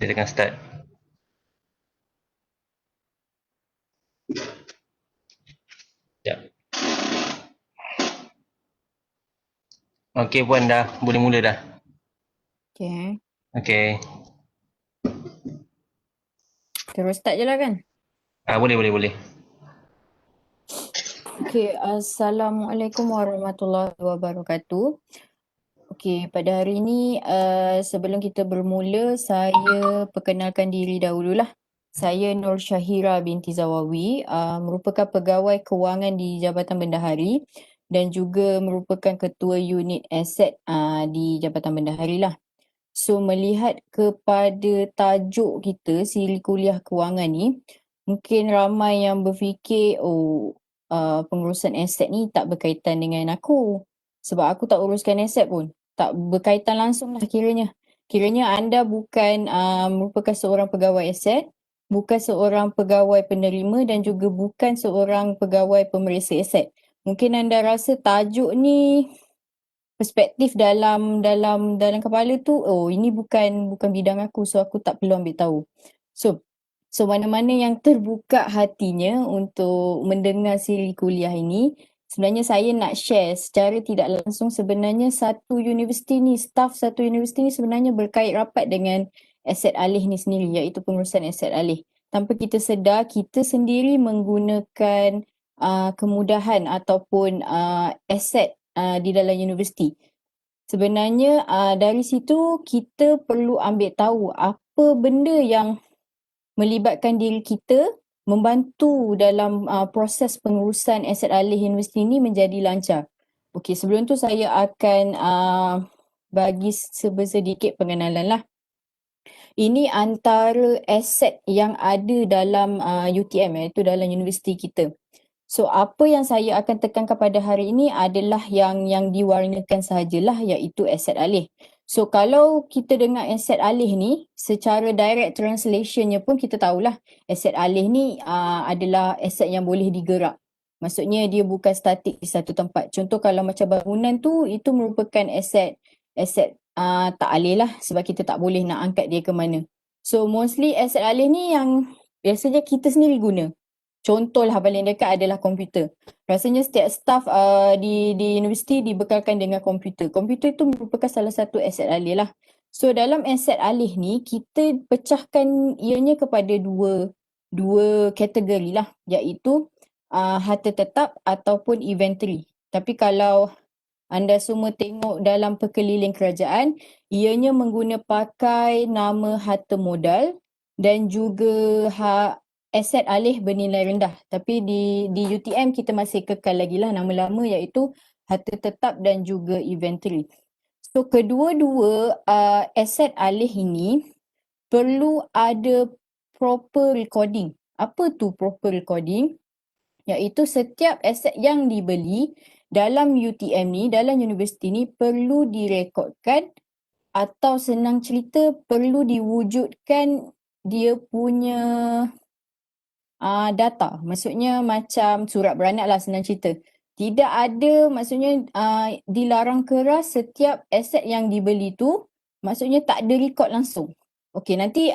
Kita akan start. Sekejap. Okey Puan, dah boleh mula dah. Okay. Okey. Terus start je lah kan? Boleh. Okay. Assalamualaikum warahmatullahi wabarakatuh. Okay. Pada hari ini, sebelum kita bermula, saya perkenalkan diri dahululah. Saya Nur Syahira binti Zawawi, merupakan pegawai kewangan di Jabatan Bendahari dan juga merupakan ketua unit aset di Jabatan Bendahari lah. So, melihat kepada tajuk kita, siri kuliah kewangan ni, mungkin ramai yang berfikir, pengurusan aset ni tak berkaitan dengan aku. Sebab aku tak uruskan aset pun. Tak berkaitan langsung lah kiranya. Kiranya anda bukan merupakan seorang pegawai aset, bukan seorang pegawai penerima dan juga bukan seorang pegawai pemeriksa aset. Mungkin anda rasa tajuk ni perspektif dalam kepala tu, ini bukan bidang aku, so aku tak perlu ambil tahu. So mana-mana yang terbuka hatinya untuk mendengar siri kuliah ini, sebenarnya saya nak share secara tidak langsung, sebenarnya satu universiti ni, staff satu universiti ni sebenarnya berkait rapat dengan aset alih ni sendiri, iaitu pengurusan aset alih. Tanpa kita sedar, kita sendiri menggunakan kemudahan ataupun aset di dalam universiti. Sebenarnya dari situ kita perlu ambil tahu apa benda yang melibatkan diri kita membantu dalam proses pengurusan aset alih universiti ini menjadi lancar. Okey, sebelum tu saya akan bagi sedikit pengenalan lah. Ini antara aset yang ada dalam UTM, iaitu dalam universiti kita. So, apa yang saya akan tekankan pada hari ini adalah yang diwarnakan sahajalah, iaitu aset alih. So, kalau kita dengar aset alih ni, secara direct translationnya pun kita tahulah aset alih ni adalah aset yang boleh digerak. Maksudnya dia bukan statik di satu tempat. Contoh kalau macam bangunan tu, itu merupakan aset tak alih lah, sebab kita tak boleh nak angkat dia ke mana. So, mostly aset alih ni yang biasanya kita sendiri guna. Contohlah paling dekat adalah komputer. Rasanya setiap staff di universiti dibekalkan dengan komputer. Komputer itu merupakan salah satu aset alih lah. So dalam aset alih ni, kita pecahkan ianya kepada dua kategori lah, iaitu harta tetap ataupun inventory. Tapi kalau anda semua tengok dalam perkeliling kerajaan, ianya pakai nama harta modal dan juga aset alih bernilai rendah. Tapi di UTM kita masih kekal lagi lah nama lama, iaitu harta tetap dan juga inventory. So kedua-dua aset alih ini perlu ada proper recording. Apa tu proper recording? Iaitu setiap aset yang dibeli dalam UTM ni, dalam universiti ni perlu direkodkan, atau senang cerita perlu diwujudkan dia punya data. Maksudnya macam surat beranak lah, senang cerita. Tidak ada, maksudnya dilarang keras setiap aset yang dibeli tu, maksudnya tak ada record langsung. Okey, nanti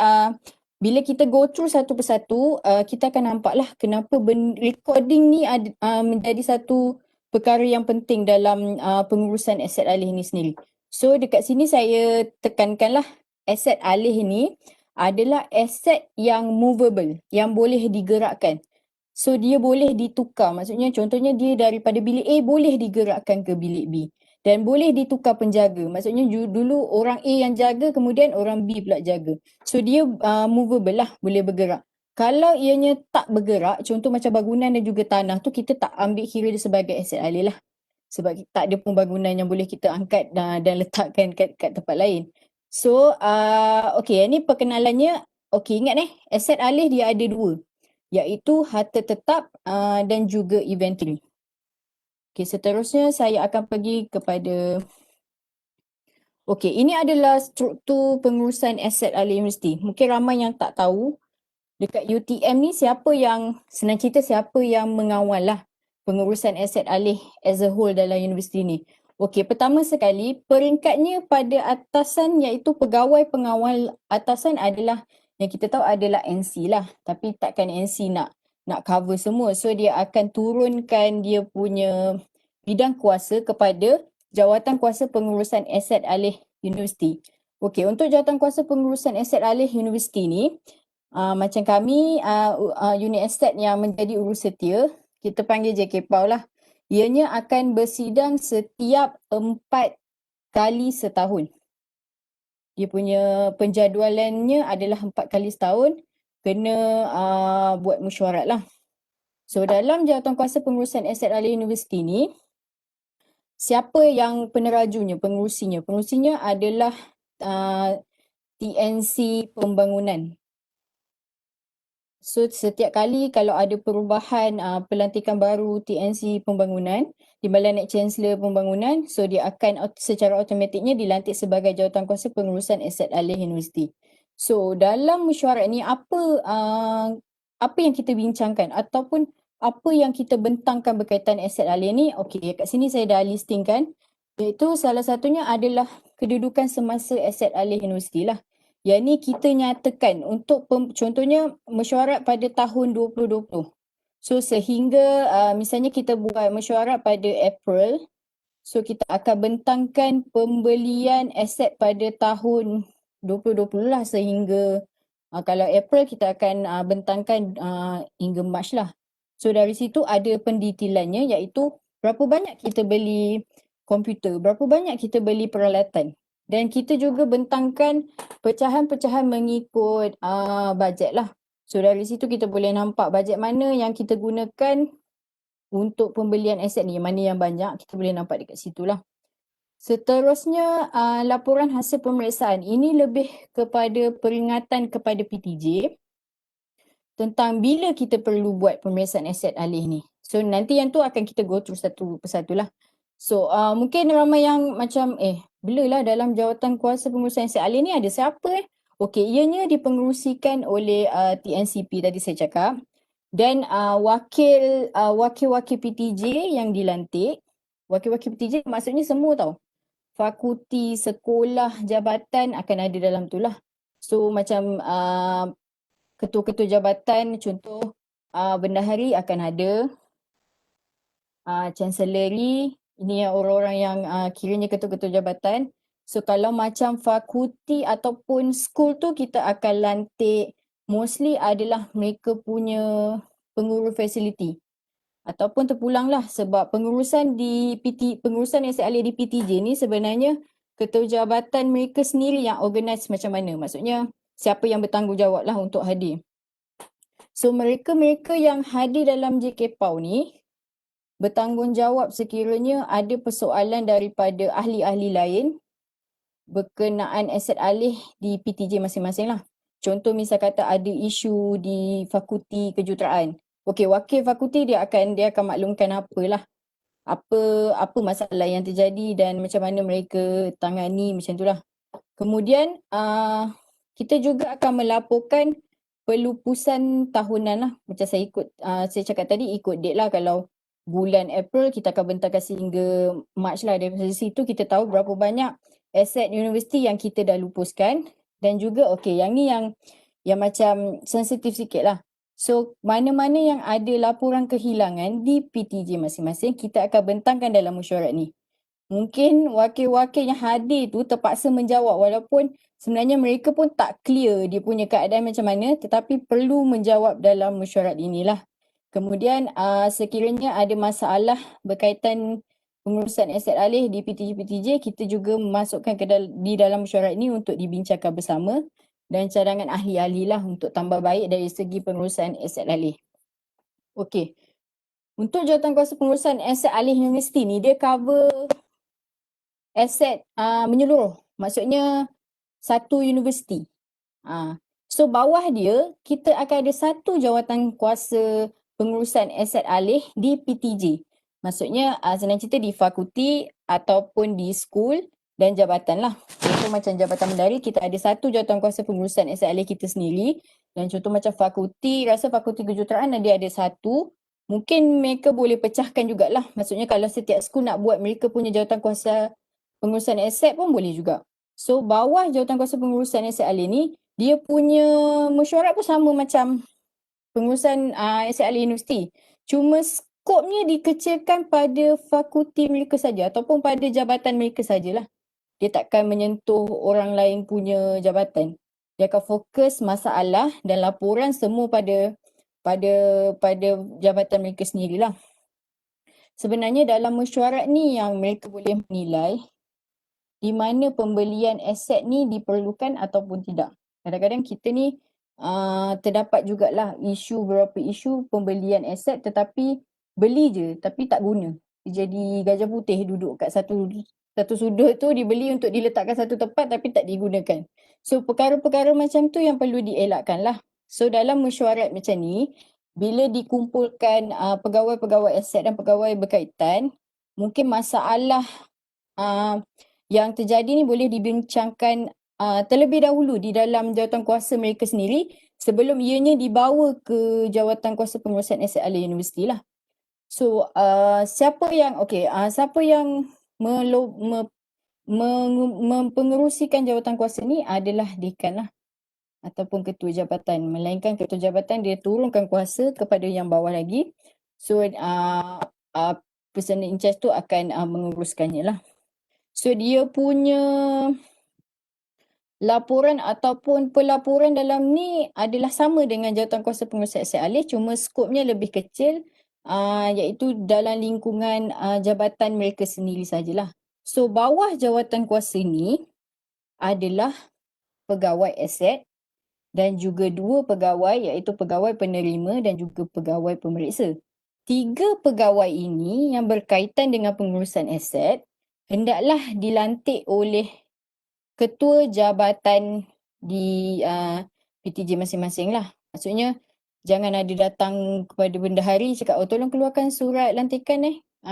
bila kita go through satu persatu, kita akan nampaklah kenapa recording ni menjadi satu perkara yang penting dalam pengurusan aset alih ni sendiri. So dekat sini saya tekankanlah, aset alih ni adalah aset yang movable, yang boleh digerakkan. So dia boleh ditukar, maksudnya contohnya dia daripada bilik A boleh digerakkan ke bilik B. Dan boleh ditukar penjaga, maksudnya dulu orang A yang jaga, kemudian orang B pula jaga. So dia movable lah, boleh bergerak. Kalau ianya tak bergerak, contoh macam bangunan dan juga tanah tu, kita tak ambil kira dia sebagai aset alih lah. Sebab tak ada pun bangunan yang boleh kita angkat dan letakkan kat tempat lain. So, okey, ini perkenalannya. Okey, ingat aset alih dia ada dua, iaitu harta tetap dan juga inventory. Okey, seterusnya saya akan pergi kepada, okey, ini adalah struktur pengurusan aset alih universiti. Mungkin ramai yang tak tahu, dekat UTM ni senang cerita siapa yang mengawal lah pengurusan aset alih as a whole dalam universiti ni. Okey, pertama sekali peringkatnya pada atasan iaitu pegawai pengawal atasan adalah yang kita tahu adalah NC lah. Tapi takkan NC nak cover semua. So dia akan turunkan dia punya bidang kuasa kepada Jawatan Kuasa Pengurusan Aset Alih Universiti. Okey, untuk Jawatan Kuasa Pengurusan Aset Alih Universiti ni, macam kami unit aset yang menjadi urus setia, kita panggil JKPAU lah. Ianya akan bersidang setiap 4 kali setahun. Dia punya penjadualannya adalah 4 kali setahun. Kena buat mesyuarat lah. So dalam Jawatankuasa Pengurusan Aset Alih Universiti ni, siapa yang penerajunya, pengurusinya? Pengurusinya adalah TNC Pembangunan. So setiap kali kalau ada perubahan pelantikan baru TNC Pembangunan, Timbalan Naib Chancellor Pembangunan, so dia akan secara automatiknya dilantik sebagai Jawatankuasa Pengurusan Aset Alih Universiti. So dalam mesyuarat ni apa yang kita bincangkan ataupun apa yang kita bentangkan berkaitan aset alih ni? Okey, kat sini saya dah listingkan, iaitu salah satunya adalah kedudukan semasa aset alih universiti lah. Yang ni kita nyatakan untuk contohnya mesyuarat pada tahun 2020. So sehingga misalnya kita buat mesyuarat pada April, so kita akan bentangkan pembelian aset pada tahun 2020 lah sehingga kalau April kita akan bentangkan hingga March lah. So dari situ ada pendetailannya iaitu berapa banyak kita beli komputer, berapa banyak kita beli peralatan. Dan kita juga bentangkan pecahan-pecahan mengikut bajet lah. So dari situ kita boleh nampak bajet mana yang kita gunakan untuk pembelian aset ni, mana yang banyak, kita boleh nampak dekat situ lah. Seterusnya laporan hasil pemeriksaan. Ini lebih kepada peringatan kepada PTJ tentang bila kita perlu buat pemeriksaan aset alih ni. So nanti yang tu akan kita go through satu persatu lah. So mungkin ramai yang macam bila lah dalam Jawatan Kuasa Pengurusan Aset Alih ni ada siapa Okey, ianya dipengerusikan oleh TNCP tadi saya cakap. Dan wakil-wakil PTJ yang dilantik, wakil-wakil PTJ maksudnya semua tau. Fakulti, sekolah, jabatan akan ada dalam tu lah. So macam ketua-ketua jabatan, contoh bendahari akan ada, chancellery, ini yang orang-orang yang kiranya ketua-ketua jabatan. So kalau macam fakulti ataupun school tu kita akan lantik mostly adalah mereka punya pengurus fasiliti. Ataupun terpulanglah sebab pengurusan pengurusan aset alih di PTJ ni sebenarnya ketua jabatan mereka sendiri yang organize macam mana. Maksudnya siapa yang bertanggungjawab lah untuk hadir. So mereka-mereka yang hadir dalam JKPAU ni bertanggungjawab sekiranya ada persoalan daripada ahli-ahli lain berkenaan aset alih di PTJ masing-masing lah. Contoh misal kata ada isu di fakulti kejuruteraan. Okey, wakil fakulti dia akan maklumkan apalah. Apa masalah yang terjadi dan macam mana mereka tangani macam itulah. Kemudian kita juga akan melaporkan pelupusan tahunan lah. Macam saya cakap tadi ikut date lah. Kalau bulan April kita akan bentangkan sehingga March lah. Dari situ kita tahu berapa banyak aset universiti yang kita dah lupuskan. Dan juga yang ni yang macam sensitif sikit lah. So mana-mana yang ada laporan kehilangan di PTJ masing-masing kita akan bentangkan dalam mesyuarat ni. Mungkin wakil-wakil yang hadir tu terpaksa menjawab walaupun sebenarnya mereka pun tak clear dia punya keadaan macam mana tetapi perlu menjawab dalam mesyuarat inilah. Kemudian sekiranya ada masalah berkaitan pengurusan aset alih di PTJ-PTJ kita juga memasukkan di dalam mesyuarat ini untuk dibincangkan bersama dan cadangan ahli-ahli lah untuk tambah baik dari segi pengurusan aset alih. Okey. Untuk Jawatankuasa Pengurusan Aset Alih Universiti ni dia cover aset menyeluruh. Maksudnya satu universiti. So bawah dia kita akan ada satu jawatan kuasa pengurusan aset alih di PTJ. Maksudnya senang cerita di fakulti ataupun di school dan jabatan lah. Contoh macam Jabatan Mendari kita ada satu jawatan kuasa pengurusan aset alih kita sendiri. Dan contoh macam fakulti, rasa fakulti kejuruteraan dia ada satu. mungkin mereka boleh pecahkan jugalah. Maksudnya kalau setiap skul nak buat mereka punya jawatankuasa pengurusan aset pun boleh juga. So bawah jawatankuasa pengurusan aset alih ni, dia punya mesyuarat pun sama macam pengurusan aset alih universiti. Cuma skopnya dikecilkan pada fakulti mereka saja ataupun pada jabatan mereka sajalah. Dia takkan menyentuh orang lain punya jabatan. Dia akan fokus masalah dan laporan semua pada jabatan mereka sendirilah. Sebenarnya dalam mesyuarat ni yang mereka boleh menilai di mana pembelian aset ni diperlukan ataupun tidak. Kadang-kadang kita ni terdapat jugalah beberapa isu pembelian aset tetapi beli je tapi tak guna. Jadi gajah putih duduk kat satu sudut tu, dibeli untuk diletakkan satu tempat tapi tak digunakan. So perkara-perkara macam tu yang perlu dielakkan lah. So dalam mesyuarat macam ni, bila dikumpulkan pegawai-pegawai aset dan pegawai berkaitan, mungkin masalah yang terjadi ni boleh dibincangkan terlebih dahulu di dalam jawatankuasa mereka sendiri sebelum ianya dibawa ke jawatankuasa pengurusan aset alih universiti lah. So siapa yang mempengerusikan jawatankuasa ni adalah dekan lah ataupun ketua jabatan. Melainkan ketua jabatan dia turunkan kuasa kepada yang bawah lagi. So person in charge tu akan menguruskannya lah. So dia punya laporan ataupun pelaporan dalam ni adalah sama dengan jawatankuasa pengurusan aset alih, cuma skopnya lebih kecil iaitu dalam lingkungan jabatan mereka sendiri sajalah. So bawah jawatankuasa ni adalah pegawai aset dan juga 2 pegawai iaitu pegawai penerima dan juga pegawai pemeriksa. 3 pegawai ini yang berkaitan dengan pengurusan aset hendaklah dilantik oleh ketua jabatan di PTJ masing-masing lah. Maksudnya jangan ada datang kepada bendahari cakap, oh tolong keluarkan surat lantikan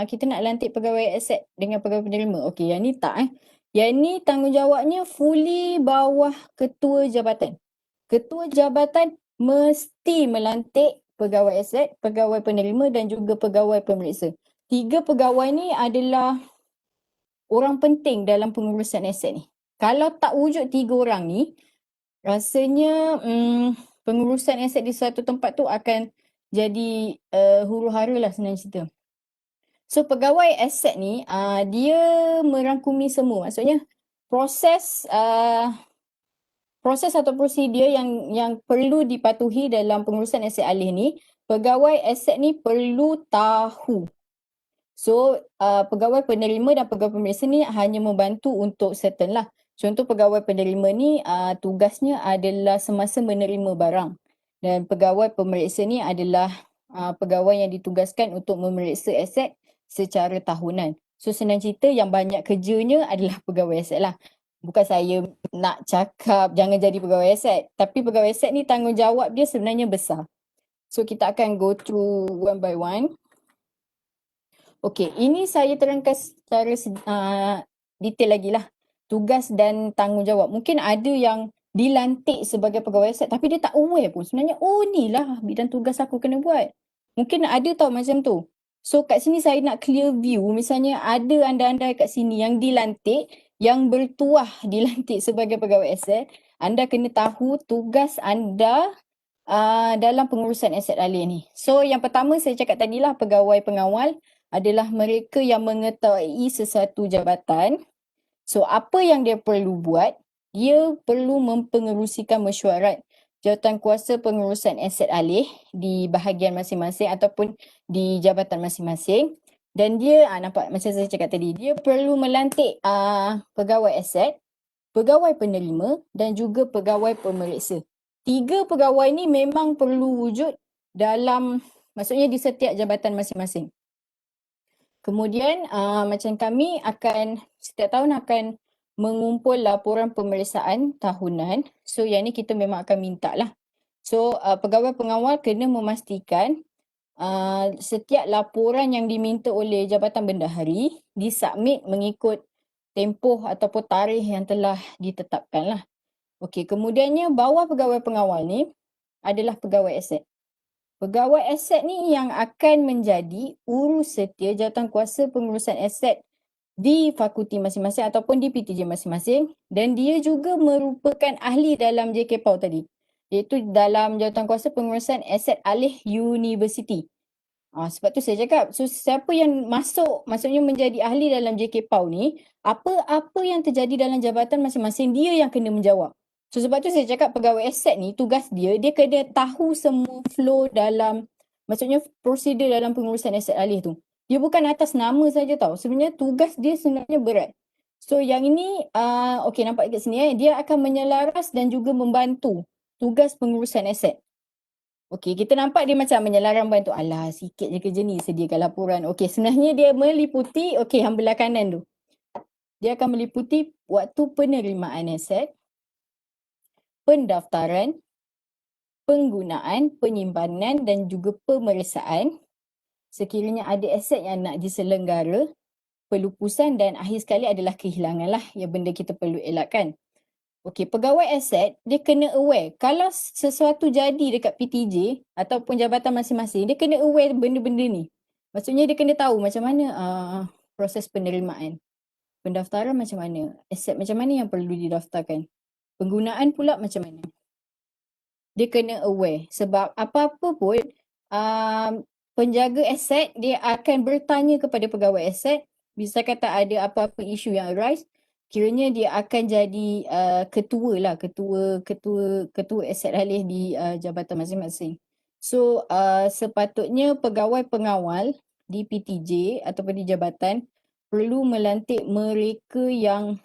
kita nak lantik pegawai aset dengan pegawai penerima. Okey, yang ni tak Yang ni tanggungjawabnya fully bawah ketua jabatan. Ketua jabatan mesti melantik pegawai aset, pegawai penerima dan juga pegawai pemeriksa. 3 pegawai ni adalah orang penting dalam pengurusan aset ni. Kalau tak wujud 3 orang ni, rasanya pengurusan aset di suatu tempat tu akan jadi huru-hara lah senang cerita. So pegawai aset ni dia merangkumi semua. Maksudnya proses atau prosedur yang perlu dipatuhi dalam pengurusan aset alih ni, pegawai aset ni perlu tahu. So pegawai penerima dan pegawai pemeriksa ni hanya membantu untuk settle lah. Contoh pegawai penerima ni tugasnya adalah semasa menerima barang. Dan pegawai pemeriksa ni adalah pegawai yang ditugaskan untuk memeriksa aset secara tahunan. So senang cerita yang banyak kerjanya adalah pegawai aset lah. Bukan saya nak cakap jangan jadi pegawai aset. Tapi pegawai aset ni tanggungjawab dia sebenarnya besar. So kita akan go through one by one. Okey, ini saya terangkan secara detail lagi lah. Tugas dan tanggungjawab. Mungkin ada yang dilantik sebagai pegawai aset tapi dia tak aware pun. Sebenarnya, oh ni lah bidang tugas aku kena buat. Mungkin ada tau macam tu. So kat sini saya nak clear view. Misalnya ada anda-anda kat sini yang dilantik, yang bertuah dilantik sebagai pegawai aset. Anda kena tahu tugas anda dalam pengurusan aset alih ni. So yang pertama saya cakap tadilah pegawai pengawal adalah mereka yang mengetahui sesuatu jabatan. So apa yang dia perlu buat? Dia perlu mempengerusikan mesyuarat jawatankuasa pengurusan aset alih di bahagian masing-masing ataupun di jabatan masing-masing. Dan dia nampak macam saya cakap tadi, dia perlu melantik pegawai aset, pegawai penerima dan juga pegawai pemeriksa. 3 pegawai ni memang perlu wujud maksudnya di setiap jabatan masing-masing. Kemudian macam kami akan setiap tahun akan mengumpul laporan pemeriksaan tahunan. So yang ni kita memang akan minta lah. So pegawai pengawal kena memastikan setiap laporan yang diminta oleh Jabatan Bendahari disubmit mengikut tempoh ataupun tarikh yang telah ditetapkan lah. Okey, kemudiannya bawah pegawai pengawal ni adalah pegawai aset. Pegawai aset ni yang akan menjadi urus setia jawatankuasa pengurusan aset di fakulti masing-masing ataupun di PTJ masing-masing, dan dia juga merupakan ahli dalam JKPAU tadi, iaitu dalam jawatankuasa pengurusan aset alih universiti. Sebab tu saya cakap, so siapa yang maksudnya menjadi ahli dalam JKPAU ni, apa-apa yang terjadi dalam jabatan masing-masing, dia yang kena menjawab. So sebab tu saya cakap pegawai aset ni, tugas dia kena tahu semua flow dalam, maksudnya prosedur dalam pengurusan aset alih tu. Dia bukan atas nama saja tau, sebenarnya tugas dia sebenarnya berat. So yang ini, okey nampak kat sini dia akan menyelaras dan juga membantu tugas pengurusan aset. Okey, kita nampak dia macam menyelaran bantu. Alah, sikit je kerja ni, sediakan laporan. Okey, sebenarnya dia meliputi, okey, hang belah kanan tu. Dia akan meliputi waktu penerimaan aset, pendaftaran, penggunaan, penyimpanan dan juga pemeriksaan. Sekiranya ada aset yang nak diselenggara, pelupusan dan akhir sekali adalah kehilangan lah yang benda kita perlu elakkan. Okey, pegawai aset dia kena aware kalau sesuatu jadi dekat PTJ ataupun jabatan masing-masing, dia kena aware benda-benda ni. Maksudnya dia kena tahu macam mana proses penerimaan. Pendaftaran macam mana, aset macam mana yang perlu didaftarkan. Penggunaan pula macam mana. Dia kena aware sebab apa-apa pun penjaga aset dia akan bertanya kepada pegawai aset, bisa kata ada apa-apa isu yang arise, kiranya dia akan jadi ketua aset alih di jabatan masing-masing. So sepatutnya pegawai pengawal di PTJ ataupun di jabatan perlu melantik mereka yang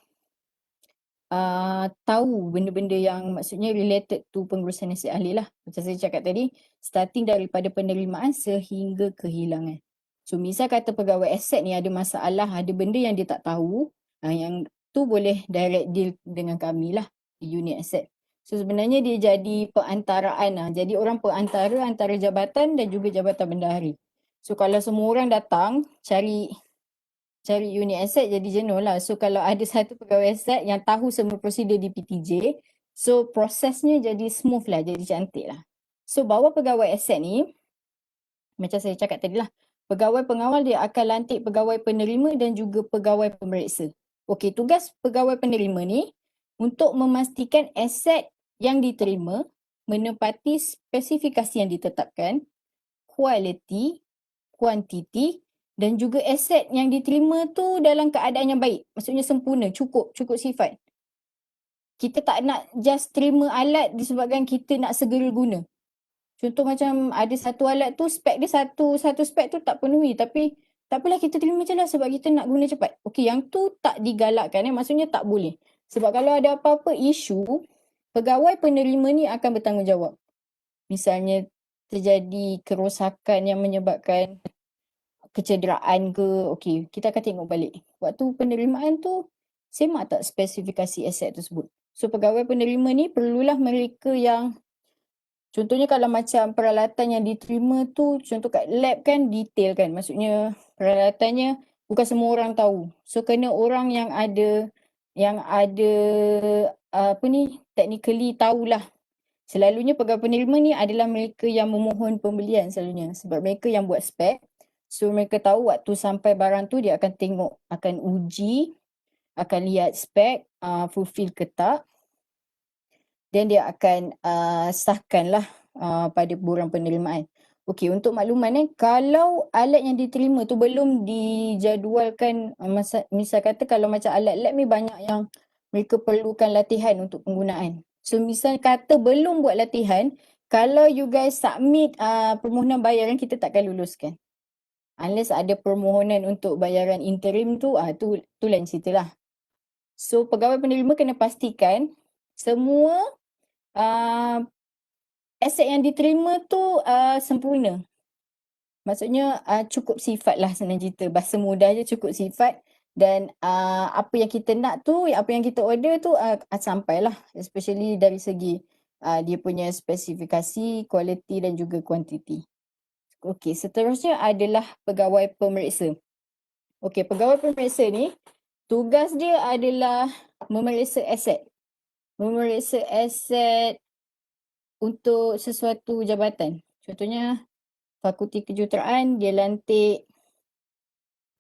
tahu benda-benda yang maksudnya related to pengurusan aset alih lah. Macam saya cakap tadi, starting daripada penerimaan sehingga kehilangan. So misal kata pegawai aset ni ada masalah, ada benda yang dia tak tahu, yang tu boleh direct deal dengan kami lah di unit aset. So sebenarnya dia jadi perantaraan lah. Jadi orang perantara antara jabatan dan juga jabatan bendahari. So kalau semua orang datang cari unit aset jadi jenuh lah. So kalau ada satu pegawai aset yang tahu semua prosedur di PTJ, so prosesnya jadi smooth lah, jadi cantik lah. So bawah pegawai aset ni, macam saya cakap tadi lah, pegawai pengawal dia akan lantik pegawai penerima dan juga pegawai pemeriksa. Okey, tugas pegawai penerima ni untuk memastikan aset yang diterima menepati spesifikasi yang ditetapkan, kualiti, kuantiti dan juga aset yang diterima tu dalam keadaan yang baik. Maksudnya sempurna, cukup sifat. Kita tak nak just terima alat disebabkan kita nak segera guna. Contoh macam ada satu alat tu spek dia satu spek tu tak penuhi, tapi tak apalah kita terima je lah sebab kita nak guna cepat. Okey, yang tu tak digalakkan, maksudnya tak boleh. Sebab kalau ada apa-apa isu, pegawai penerima ni akan bertanggungjawab. Misalnya terjadi kerosakan yang menyebabkan kecederaan ke, okey, kita akan tengok balik. Waktu penerimaan tu, semak tak spesifikasi aset tersebut. So pegawai penerima ni perlulah mereka yang, contohnya kalau macam peralatan yang diterima tu, contoh kat lab kan detail kan. Maksudnya peralatannya bukan semua orang tahu. So kena orang yang ada technically tahulah. Selalunya pegawai penerima ni adalah mereka yang memohon pembelian selalunya. Sebab mereka yang buat spek. So mereka tahu waktu sampai barang tu dia akan tengok, akan uji, akan lihat spek, fulfill ke tak. Dan dia akan sahkanlah pada borang penerimaan. Okey, untuk makluman kalau alat yang diterima tu belum dijadualkan, misal kata kalau macam alat lab ni banyak yang mereka perlukan latihan untuk penggunaan. So misal kata belum buat latihan, kalau you guys submit permohonan bayaran, kita takkan luluskan. Unless ada permohonan untuk bayaran interim tu, tu lain cerita lah. So pegawai penerima kena pastikan semua aset yang diterima tu sempurna. Maksudnya cukup sifat lah senang cerita. Bahasa mudah je, cukup sifat. Dan apa yang kita nak tu, apa yang kita order tu sampailah. Especially dari segi dia punya spesifikasi, kualiti dan juga kuantiti. Okey, seterusnya adalah pegawai pemeriksa. Okey, pegawai pemeriksa ni tugas dia adalah memeriksa aset. Memeriksa aset untuk sesuatu jabatan. Contohnya Fakulti Kejuruteraan dia lantik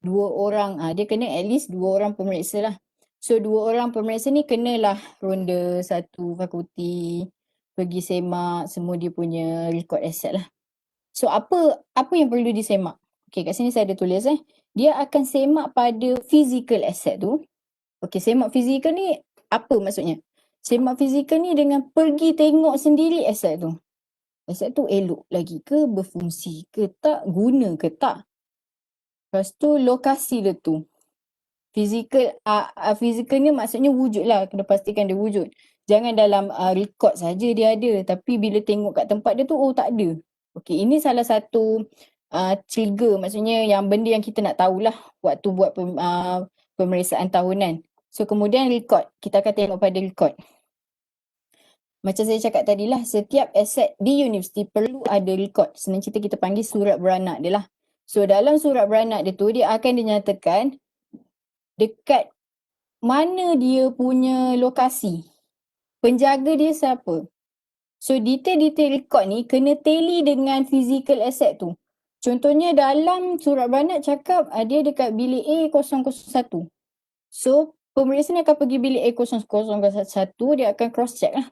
2 orang. Dia kena at least 2 orang pemeriksa lah. So 2 orang pemeriksa ni kenalah ronda satu fakulti, pergi semak semua dia punya record asset lah. So apa yang perlu disemak? Okay, kat sini saya ada tulis Dia akan semak pada physical asset tu. Okay, semak physical ni apa maksudnya? Semak physical ni dengan pergi tengok sendiri asset tu. Asset tu elok lagi ke, berfungsi ke tak, guna ke tak. Lepas tu lokasi dia tu. Physical ni maksudnya wujud lah, kena pastikan dia wujud. Jangan dalam record saja dia ada, tapi bila tengok kat tempat dia tu, oh tak ada. Okay, ini salah satu trigger, maksudnya yang benda yang kita nak tahulah waktu buat pemeriksaan tahunan. So kemudian record, kita akan tengok pada record. Macam saya cakap tadi lah, setiap aset di universiti perlu ada record. Senang cerita kita panggil surat beranak dia lah. So dalam surat beranak dia tu, dia akan dinyatakan dekat mana dia punya lokasi. Penjaga dia siapa. So detail-detail record ni kena tally dengan physical asset tu. Contohnya dalam surat beranak cakap dia dekat bilik A001. So pemeriksa ni akan pergi bilik A001, dia akan cross check lah.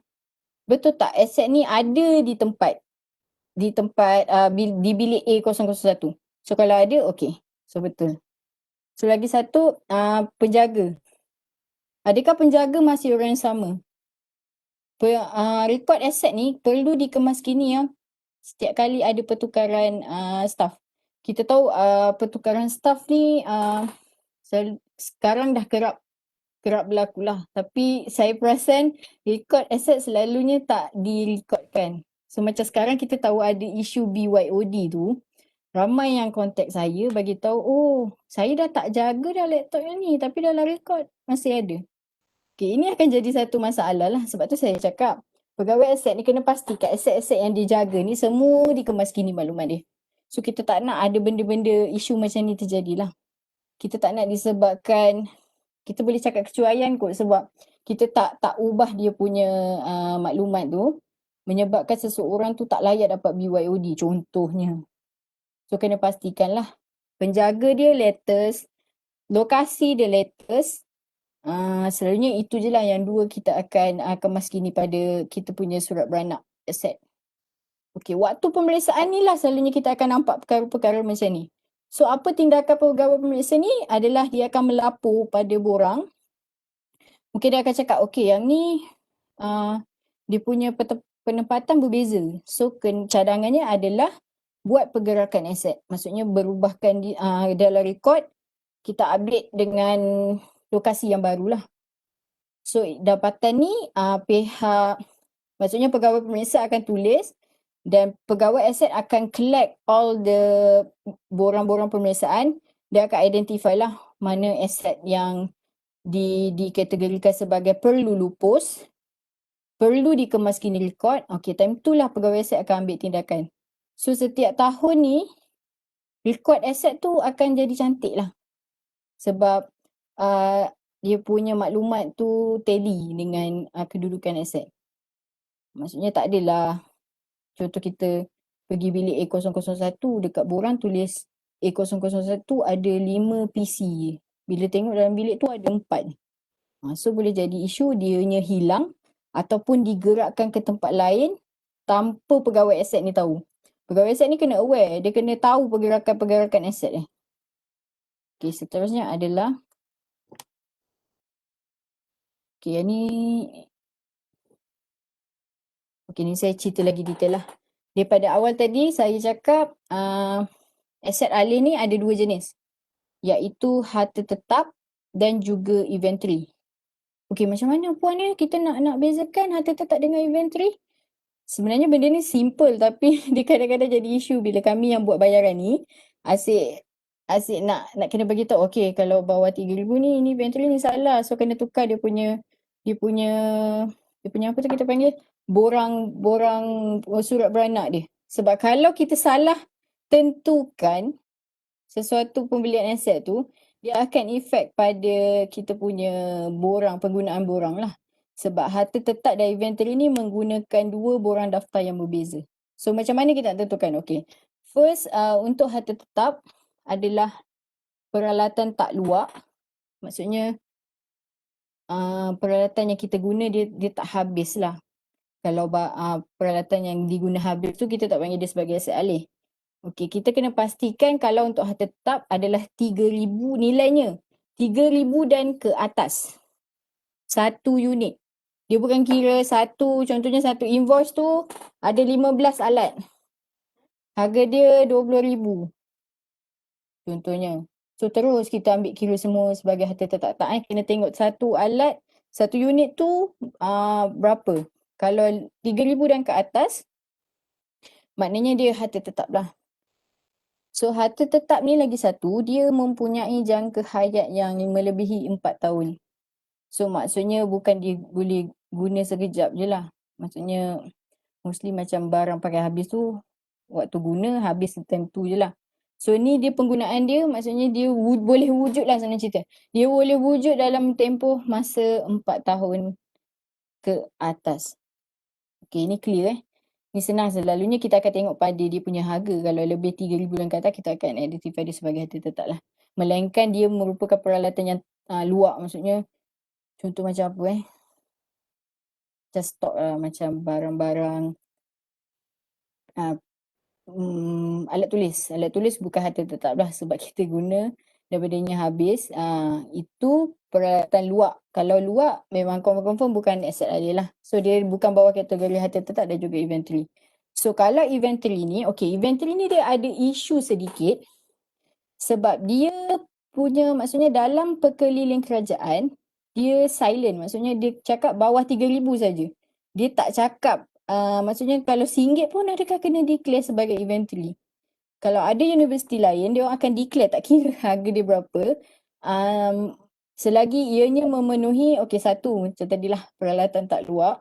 Betul tak aset ni ada di tempat di bilik A001. So kalau ada, okay. So betul. So lagi satu, penjaga. Adakah penjaga masih orang yang sama? Rekod aset ni perlu dikemaskini setiap kali ada pertukaran staff. Kita tahu pertukaran staff ni sekarang dah kerap berlaku lah. Tapi saya perasan rekod aset selalunya tak direkodkan. So macam sekarang kita tahu ada isu BYOD tu. Ramai yang kontak saya bagi tahu, oh saya dah tak jaga dah laptop yang ni tapi dalam rekod masih ada. Okay, ini akan jadi satu masalah lah. Sebab tu saya cakap, pegawai aset ni kena pastikan aset-aset yang dijaga ni semua dikemaskini maklumat dia. So kita tak nak ada benda-benda isu macam ni terjadilah. Kita tak nak disebabkan, kita boleh cakap kecuaian kot sebab kita tak ubah dia punya maklumat tu, menyebabkan seseorang tu tak layak dapat BYOD contohnya. So kena pastikan lah. Penjaga dia latest, lokasi dia latest. Selalunya itu je lah yang dua kita akan kemaskini pada kita punya surat beranak aset. Okey, waktu pemeriksaan ni lah selalunya kita akan nampak perkara-perkara macam ni. So apa tindakan pegawai pemeriksa ni adalah dia akan melapor pada borang. Mungkin dia akan cakap, okey yang ni dia punya penempatan berbeza. So cadangannya adalah buat pergerakan aset. Maksudnya berubahkan dalam rekod, kita update dengan lokasi yang barulah. So dapatan ni maksudnya pegawai pemeriksa akan tulis dan pegawai aset akan collect all the borang-borang pemeriksaan. Dia akan identify lah mana aset yang dikategorikan sebagai perlu lupus, perlu dikemaskini rekod. Okay, time tu lah pegawai aset akan ambil tindakan. So setiap tahun ni rekod aset tu akan jadi cantik lah. Sebab dia punya maklumat tu tally dengan kedudukan aset. Maksudnya tak adalah contoh kita pergi bilik A001 dekat borang tulis A001 ada 5 PC. Bila tengok dalam bilik tu ada 4. So boleh jadi isu dianya hilang ataupun digerakkan ke tempat lain tanpa pegawai aset ni tahu. Pegawai aset ni kena aware, dia kena tahu pergerakan-pergerakan aset ni. Okay, seterusnya adalah yang ni. Okay, ni saya cerita lagi detail lah. Daripada awal tadi saya cakap aset alih ni ada 2 jenis. Iaitu harta tetap dan juga inventory. Okay, macam mana puan kita nak bezakan harta tetap dengan inventory? Sebenarnya benda ni simple tapi dia kadang-kadang jadi isu bila kami yang buat bayaran ni asyik nak kena bagi tahu, okay kalau bawah 3,000 ni inventory ni salah, so kena tukar dia punya apa tu kita panggil borang surat beranak dia. Sebab kalau kita salah tentukan sesuatu pembelian aset tu, dia akan efek pada kita punya penggunaan borang lah. Sebab harta tetap dan inventory ni menggunakan 2 borang daftar yang berbeza. So macam mana kita nak tentukan? Okay, First, untuk harta tetap adalah peralatan tak luak. Maksudnya peralatan yang kita guna dia tak habis lah. Kalau peralatan yang diguna habis tu kita tak panggil dia sebagai aset alih. Okey, kita kena pastikan kalau untuk harta tetap adalah 3,000 nilainya. 3,000 dan ke atas. Satu unit. Dia bukan kira contohnya satu invoice tu ada 15 alat. Harga dia 20,000 contohnya. So terus kita ambil kira semua sebagai harta tetap. Tak, kena tengok satu alat, satu unit tu berapa. Kalau 3,000 dan ke atas, maknanya dia harta tetap lah. So harta tetap ni lagi satu, dia mempunyai jangka hayat yang melebihi 4 tahun. So maksudnya bukan dia boleh guna sekejap je lah. Maksudnya mostly macam barang pakai habis tu, waktu guna habis time tu je lah. So ni dia penggunaan dia, maksudnya dia boleh wujud lah senang cerita. Dia boleh wujud dalam tempoh masa 4 tahun ke atas. Okay, ni clear Ni senang, selalunya kita akan tengok pada dia punya harga. Kalau lebih 3,000 dan ke atas, kita akan identify dia sebagai harta tetap lah. Melainkan dia merupakan peralatan yang luak, maksudnya contoh macam apa macam stok lah, macam barang-barang alat tulis bukan harta tetap lah sebab kita guna daripadanya habis. Itu peralatan luak. Kalau luak memang confirm bukan aset alih lah. So dia bukan bawah kategori harta tetap dan juga inventory. So kalau inventory ni, inventory ni dia ada isu sedikit sebab dia punya, maksudnya dalam perkeliling kerajaan dia silent, maksudnya dia cakap bawah 3,000 saja. Dia tak cakap maksudnya kalau RM1 pun adakah kena declare sebagai inventory. Kalau ada universiti lain, dia akan declare tak kira harga dia berapa. Selagi ianya memenuhi, satu, macam tadilah peralatan tak luak.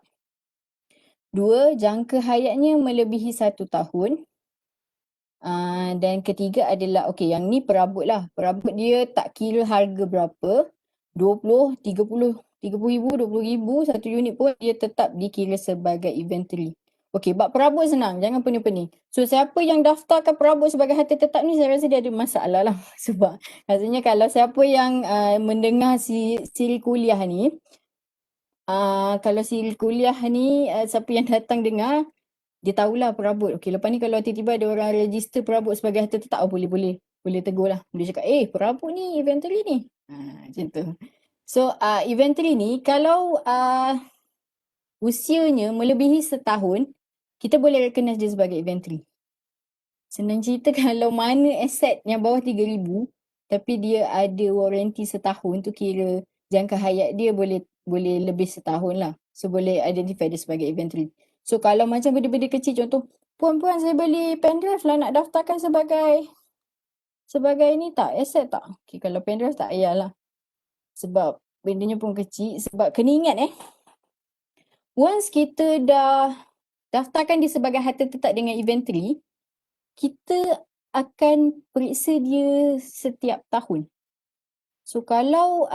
Dua, jangka hayatnya melebihi 1 tahun. Dan ketiga adalah, yang ni perabot lah. Perabot dia tak kira harga berapa. 20, 30, 30,000, 20,000, satu unit pun dia tetap dikira sebagai inventory. Bab perabot senang, jangan pening-pening. So siapa yang daftarkan perabot sebagai harta tetap ni, saya rasa dia ada masalah lah. Sebab rasanya kalau siapa yang mendengar siri kuliah ni, kalau siri kuliah ni siapa yang datang dengar, dia tahulah perabot. Lepas ni kalau tiba-tiba ada orang register perabot sebagai harta tetap, boleh tegur lah. Boleh cakap, perabot ni inventory ni. Macam tu. So inventory ni kalau usianya melebihi setahun, kita boleh recognize dia sebagai inventory. Senang cerita, kalau mana aset yang bawah 3,000 tapi dia ada warranty setahun, tu kira jangka hayat dia boleh lebih setahun lah. So boleh identify dia sebagai inventory. So kalau macam benda-benda kecil, contoh puan-puan saya beli pendrive lah, nak daftarkan sebagai ni tak, aset tak? Kalau pendrive tak payahlah. Sebab bendanya pun kecil. Sebab kena ingat once kita dah daftarkan dia sebagai harta tetap dengan inventory, kita akan periksa dia setiap tahun. So kalau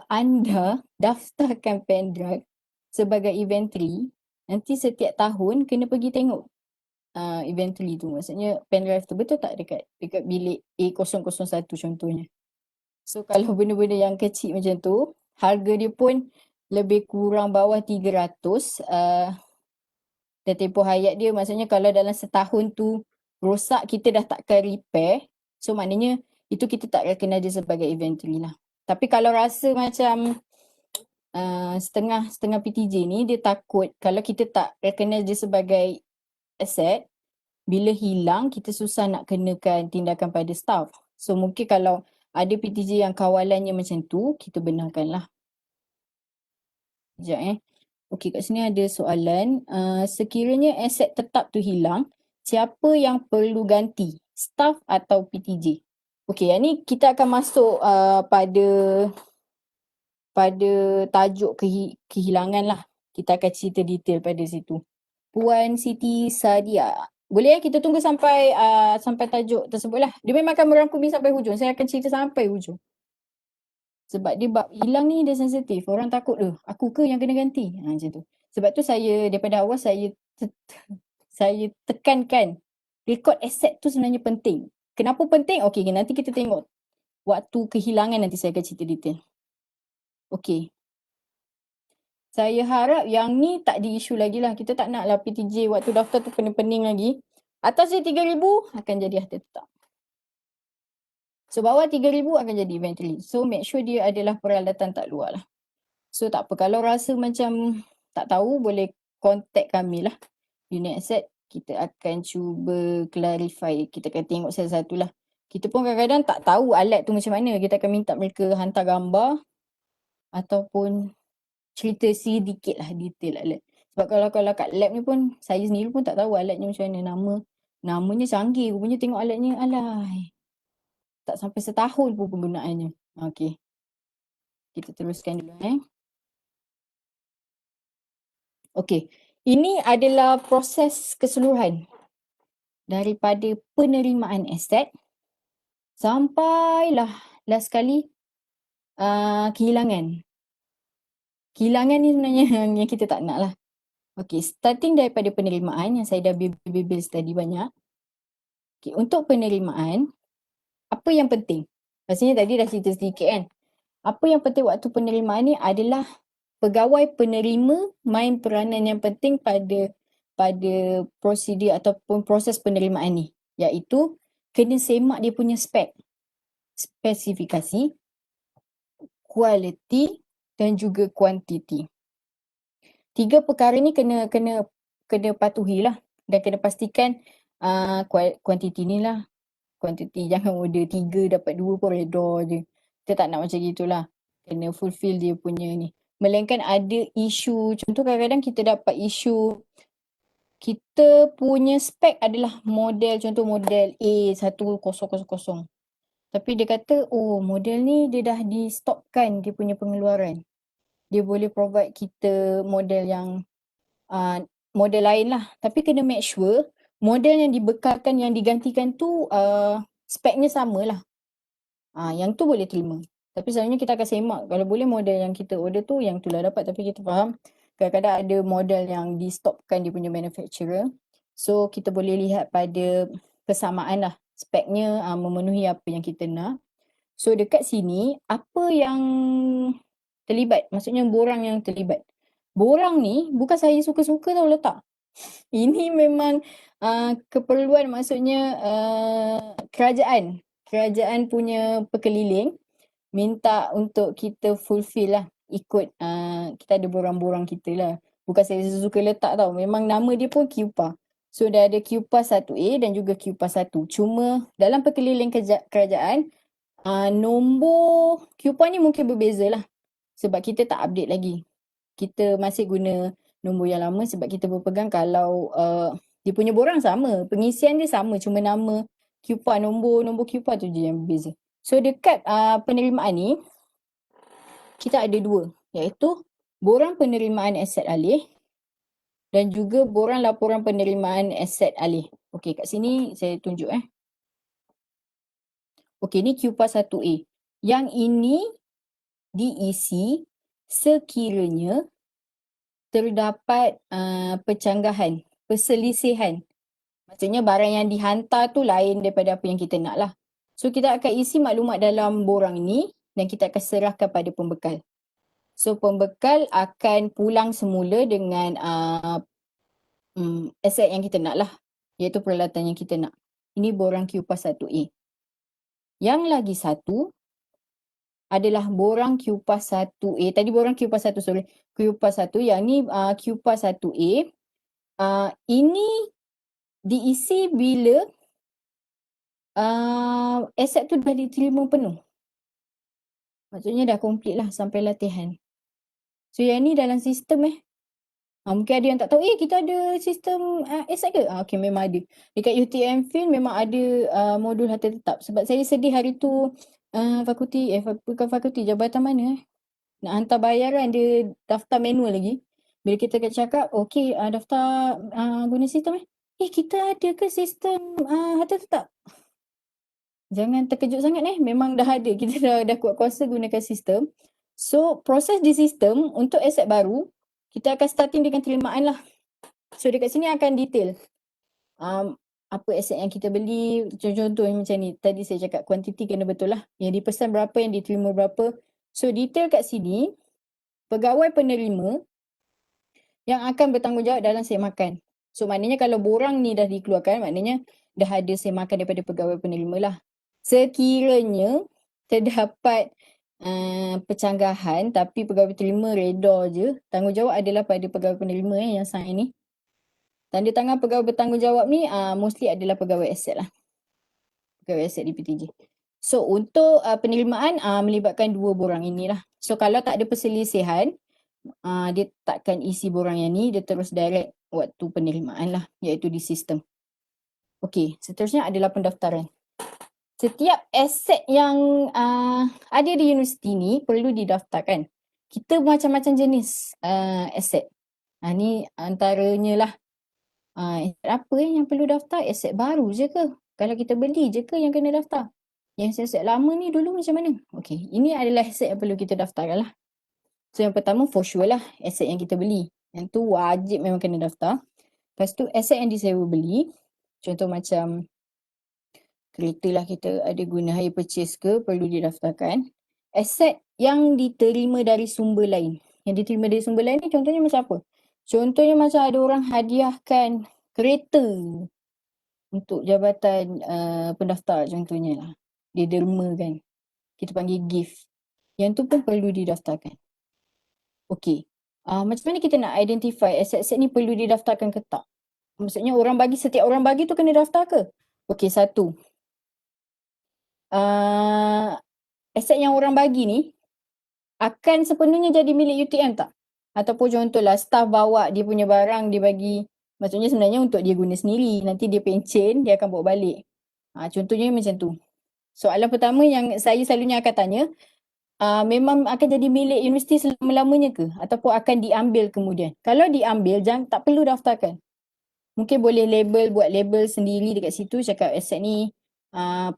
anda daftarkan pendrive sebagai inventory, nanti setiap tahun kena pergi tengok inventory tu. Maksudnya pendrive tu betul tak dekat bilik A001 contohnya. So kalau benda-benda yang kecil macam tu, harga dia pun lebih kurang bawah 300 dan tempoh hayat dia, maksudnya kalau dalam setahun tu rosak, kita dah takkan repair. So maknanya itu kita tak recognize dia sebagai inventory lah. Tapi kalau rasa macam setengah PTJ ni, dia takut kalau kita tak recognize dia sebagai aset, bila hilang kita susah nak kenakan tindakan pada staff. So mungkin kalau ada PTJ yang kawalannya macam tu, kita benarkan lah. Sekejap kat sini ada soalan. Sekiranya aset tetap tu hilang, siapa yang perlu ganti? Staff atau PTJ? Yang ni kita akan masuk pada tajuk kehilangan lah. Kita akan cerita detail pada situ. Puan Siti Sadia. Boleh kita tunggu sampai tajuk tersebut lah. Dia memang akan merangkumi sampai hujung. Saya akan cerita sampai hujung. Sebab dia bab hilang ni dia sensitif. Orang takut aku ke yang kena ganti. Macam tu. Sebab tu saya daripada awal saya tekankan Rekod aset tu sebenarnya penting. Kenapa penting? Okey, nanti kita tengok waktu kehilangan, nanti saya akan cerita detail. Okey. Saya harap yang ni tak di-issue lagi lah. Kita tak nak lah PTJ waktu daftar tu pening-pening lagi. Atas dia 3,000 akan jadi harta tetap. So bawah 3,000 akan jadi inventory. So make sure dia adalah peralatan tak luar lah. So tak apa, kalau rasa macam tak tahu, boleh contact kami lah. Unit Asset, kita akan cuba clarify. Kita akan tengok satu-satu lah. Kita pun kadang-kadang tak tahu alat tu macam mana. Kita akan minta mereka hantar gambar ataupun cerita sedikit lah detail alat. Sebab kalau kat lab ni pun, saya sendiri pun tak tahu alatnya macam mana. Namanya canggih, rupanya tengok alatnya, alai. Tak sampai setahun pun penggunaannya. Okey. Kita teruskan dulu Okey. Ini adalah proses keseluruhan daripada penerimaan aset sampailah last kali kehilangan. Kehilangan ni sebenarnya yang kita tak nak lah. Okey, starting daripada penerimaan yang saya dah bibel tadi banyak. Okey, untuk penerimaan, apa yang penting? Pastinya tadi dah cerita sedikit kan. Apa yang penting waktu penerimaan ni adalah pegawai penerima main peranan yang penting pada prosedur ataupun proses penerimaan ni. Iaitu kena semak dia punya spesifikasi, quality dan juga quantity. 3 perkara ni kena patuhilah dan kena pastikan quantity ni lah. Quantity jangan order 3 dapat 2 pun reda je. Kita tak nak macam gitulah. Kena fulfill dia punya ni. Melainkan ada isu, contoh kadang-kadang kita dapat isu kita punya spek adalah model, contoh model A1000. Tapi dia kata, oh model ni dia dah di stopkan dia punya pengeluaran. Dia boleh provide kita model yang model lain lah. Tapi kena make sure model yang dibekalkan, yang digantikan tu speknya sama lah. Yang tu boleh terima. Tapi sebenarnya kita akan semak. Kalau boleh model yang kita order tu, yang tu lah dapat. Tapi kita faham kadang-kadang ada model yang di stopkan dia punya manufacturer. So kita boleh lihat pada kesamaan lah. Speknya memenuhi apa yang kita nak. So dekat sini, apa yang terlibat? Maksudnya borang yang terlibat. Borang ni bukan saya suka-suka tau letak. Ini memang keperluan, maksudnya kerajaan. Kerajaan punya pekeliling minta untuk kita fulfill lah. Ikut kita ada borang-borang kita lah. Bukan saya suka letak tau. Memang nama dia pun QPA. So dah ada QPA 1A dan juga QPA 1. Cuma dalam pekeliling kerajaan, nombor QPA ni mungkin berbeza lah. Sebab kita tak update lagi. Kita masih guna nombor yang lama sebab kita berpegang kalau dia punya borang sama. Pengisian dia sama. Cuma nama QPA, nombor QPA tu je yang berbeza. So dekat penerimaan ni, kita ada 2. Iaitu borang penerimaan aset alih dan juga borang laporan penerimaan aset alih. Okey, kat sini saya tunjuk Okey, ni QPA 1A. Yang ini diisi sekiranya terdapat pencanggahan, perselisihan. Maksudnya barang yang dihantar tu lain daripada apa yang kita nak lah. So kita akan isi maklumat dalam borang ini dan kita akan serahkan pada pembekal. So pembekal akan pulang semula dengan aset yang kita nak lah. Iaitu peralatan yang kita nak. Ini borang QPA 1A. Yang lagi satu adalah borang QPA 1A. Tadi borang QPA 1, sorry. QPA 1, yang ni QPA 1A. Ini diisi bila aset tu dah diterima penuh. Maksudnya dah complete lah sampai latihan. So yang ni dalam sistem mungkin ada yang tak tahu, kita ada sistem aset ke? Okay, memang ada. Dekat UTM Fin memang ada modul harta tetap. Sebab saya sedih hari tu bukan fakulti, jabatan mana nak hantar bayaran, dia daftar manual lagi. Bila kita cakap, okay daftar guna sistem kita ada ke sistem harta tetap? Jangan terkejut sangat memang dah ada. Kita dah kuat kuasa gunakan sistem. So proses di sistem untuk aset baru, kita akan starting dengan penerimaan lah. So dekat sini akan detail. apa aset yang kita beli. Contoh macam ni. Tadi saya cakap kuantiti kena betul lah. Yang dipesan berapa, yang diterima berapa. So detail kat sini, pegawai penerima yang akan bertanggungjawab dalam semakan. So maknanya kalau borang ni dah dikeluarkan, maknanya dah ada semakan daripada pegawai penerima lah. Sekiranya terdapat pencanggahan tapi pegawai penerima reda je, tanggungjawab adalah pada pegawai penerima yang sign ni. Tanda tangan pegawai bertanggungjawab ni mostly adalah pegawai aset lah. Pegawai aset di PTJ. So untuk penerimaan melibatkan dua borang inilah. So kalau tak ada perselisihan, dia takkan isi borang yang ni, dia terus direct waktu penerimaan lah, iaitu di sistem. Okey, seterusnya adalah pendaftaran. Setiap aset yang ada di universiti ni perlu didaftarkan. Kita macam-macam jenis aset. Ni antaranya lah. Aset apa yang perlu daftar? Aset baru je ke? Kalau kita beli je ke yang kena daftar? Yang aset lama ni dulu macam mana? Okey, ini adalah aset yang perlu kita daftarkan lah. So yang pertama for sure lah aset yang kita beli. Yang tu wajib memang kena daftar. Lepas tu aset yang disewa beli. Contoh macam kereta lah, kita ada guna hire purchase ke, perlu didaftarkan. Aset yang diterima dari sumber lain. Yang diterima dari sumber lain ni contohnya macam apa? Contohnya macam ada orang hadiahkan kereta untuk jabatan pendaftar contohnya lah. Dia dermakan. Kita panggil gift. Yang tu pun perlu didaftarkan. Okey. Macam mana kita nak identify aset-aset ni perlu didaftarkan ke tak? Maksudnya setiap orang bagi tu kena daftar ke? Okey, satu. Aset yang orang bagi ni akan sepenuhnya jadi milik UTM tak? Ataupun contohlah staff bawa dia punya barang, dia bagi, maksudnya sebenarnya untuk dia guna sendiri, nanti dia pencen, dia akan bawa balik. Contohnya macam tu. Soalan pertama yang saya selalunya akan tanya, memang akan jadi milik universiti selama-lamanya ke? Ataupun akan diambil kemudian? Kalau diambil, tak perlu daftarkan. Mungkin boleh buat label sendiri dekat situ, cakap aset ni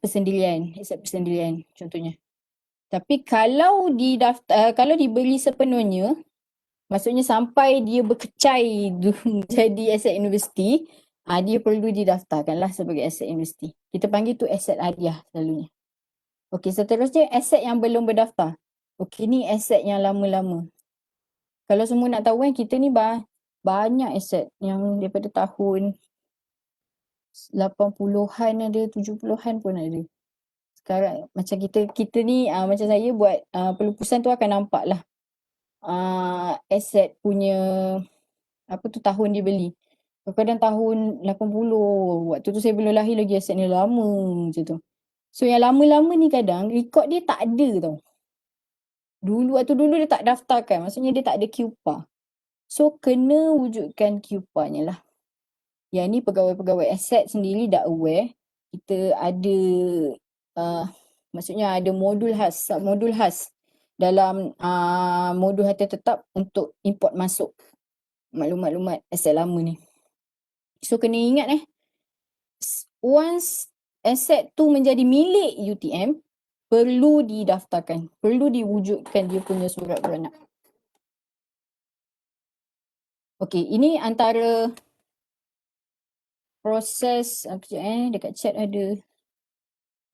persendirian, aset persendirian contohnya. Tapi kalau kalau dibeli sepenuhnya, maksudnya sampai dia berkecai jadi aset universiti, dia perlu didaftarkan lah sebagai aset universiti. Kita panggil tu aset hadiah selalunya. Okey, seterusnya aset yang belum berdaftar. Okey, ni aset yang lama-lama. Kalau semua nak tahu kan, kita ni banyak aset yang daripada tahun 80-an ada, 70-an pun ada. Sekarang macam kita ni macam saya buat pelupusan tu akan nampak lah aset punya tahun dibeli. Kadang-kadang tahun 80, waktu tu saya belum lahir lagi aset ni lama macam tu. So yang lama-lama ni kadang rekod dia tak ada tau. Waktu dulu dia tak daftarkan, maksudnya dia tak ada QPA. So kena wujudkan QPA-nya lah. Yang ni pegawai-pegawai aset sendiri dah aware. Kita ada maksudnya ada submodul khas dalam modul harta tetap untuk import masuk maklumat-maklumat aset lama ni. So kena ingat once aset tu menjadi milik UTM, perlu didaftarkan, perlu diwujudkan dia punya surat beranak. Okey, ini antara proses, dekat chat ada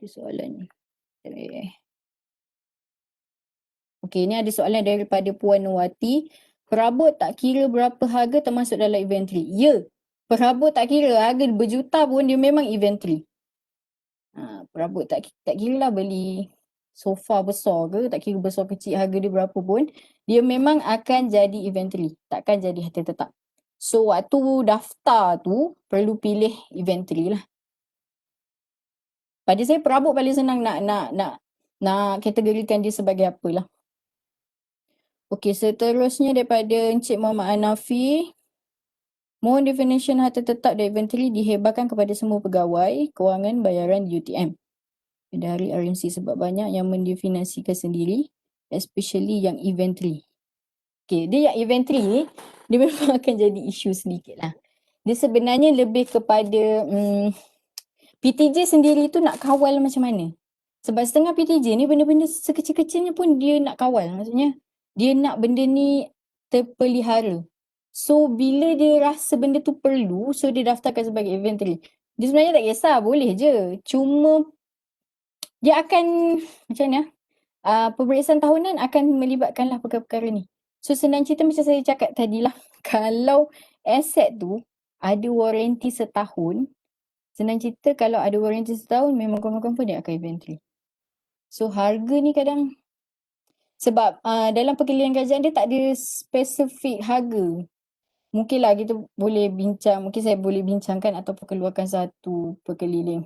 soalan. Okey, ni ada soalan daripada Puan Nuwati. Perabot tak kira berapa harga termasuk dalam inventory? Ya, perabot tak kira, harga berjuta pun dia memang inventory. Perabot tak kira lah beli sofa besar ke, tak kira besar kecil harga dia berapa pun, dia memang akan jadi inventory, takkan jadi harta tetap. So waktu daftar tu perlu pilih inventory lah. Pada saya perabot paling senang nak kategorikan dia sebagai apa lah. Okey, seterusnya daripada Encik Muhammad Hanafi. Mohon definition harta tetap dan inventory dihebahkan kepada semua pegawai kewangan bayaran di UTM. Dari RMC sebab banyak yang mendefinisikan sendiri, especially yang inventory. Okey, dia yang inventory ni, dia memang akan jadi isu sedikit lah. Dia sebenarnya lebih kepada PTJ sendiri tu nak kawal macam mana. Sebab setengah PTJ ni benda-benda sekecil-kecilnya pun dia nak kawal. Maksudnya dia nak benda ni terpelihara. So bila dia rasa benda tu perlu, so dia daftarkan sebagai inventory. Dia sebenarnya tak kisah, boleh je. Cuma dia akan, macam mana? Pemeriksaan tahunan akan melibatkanlah perkara-perkara ni. So senang cerita macam saya cakap tadi lah. Kalau aset tu ada warranty setahun, senang cerita kalau ada warranty setahun memang confirm dia akan inventory. So harga ni kadang sebab dalam perkeliling kerajaan dia tak ada spesifik harga. Mungkinlah kita boleh bincang, mungkin saya boleh bincangkan ataupun keluarkan satu perkeliling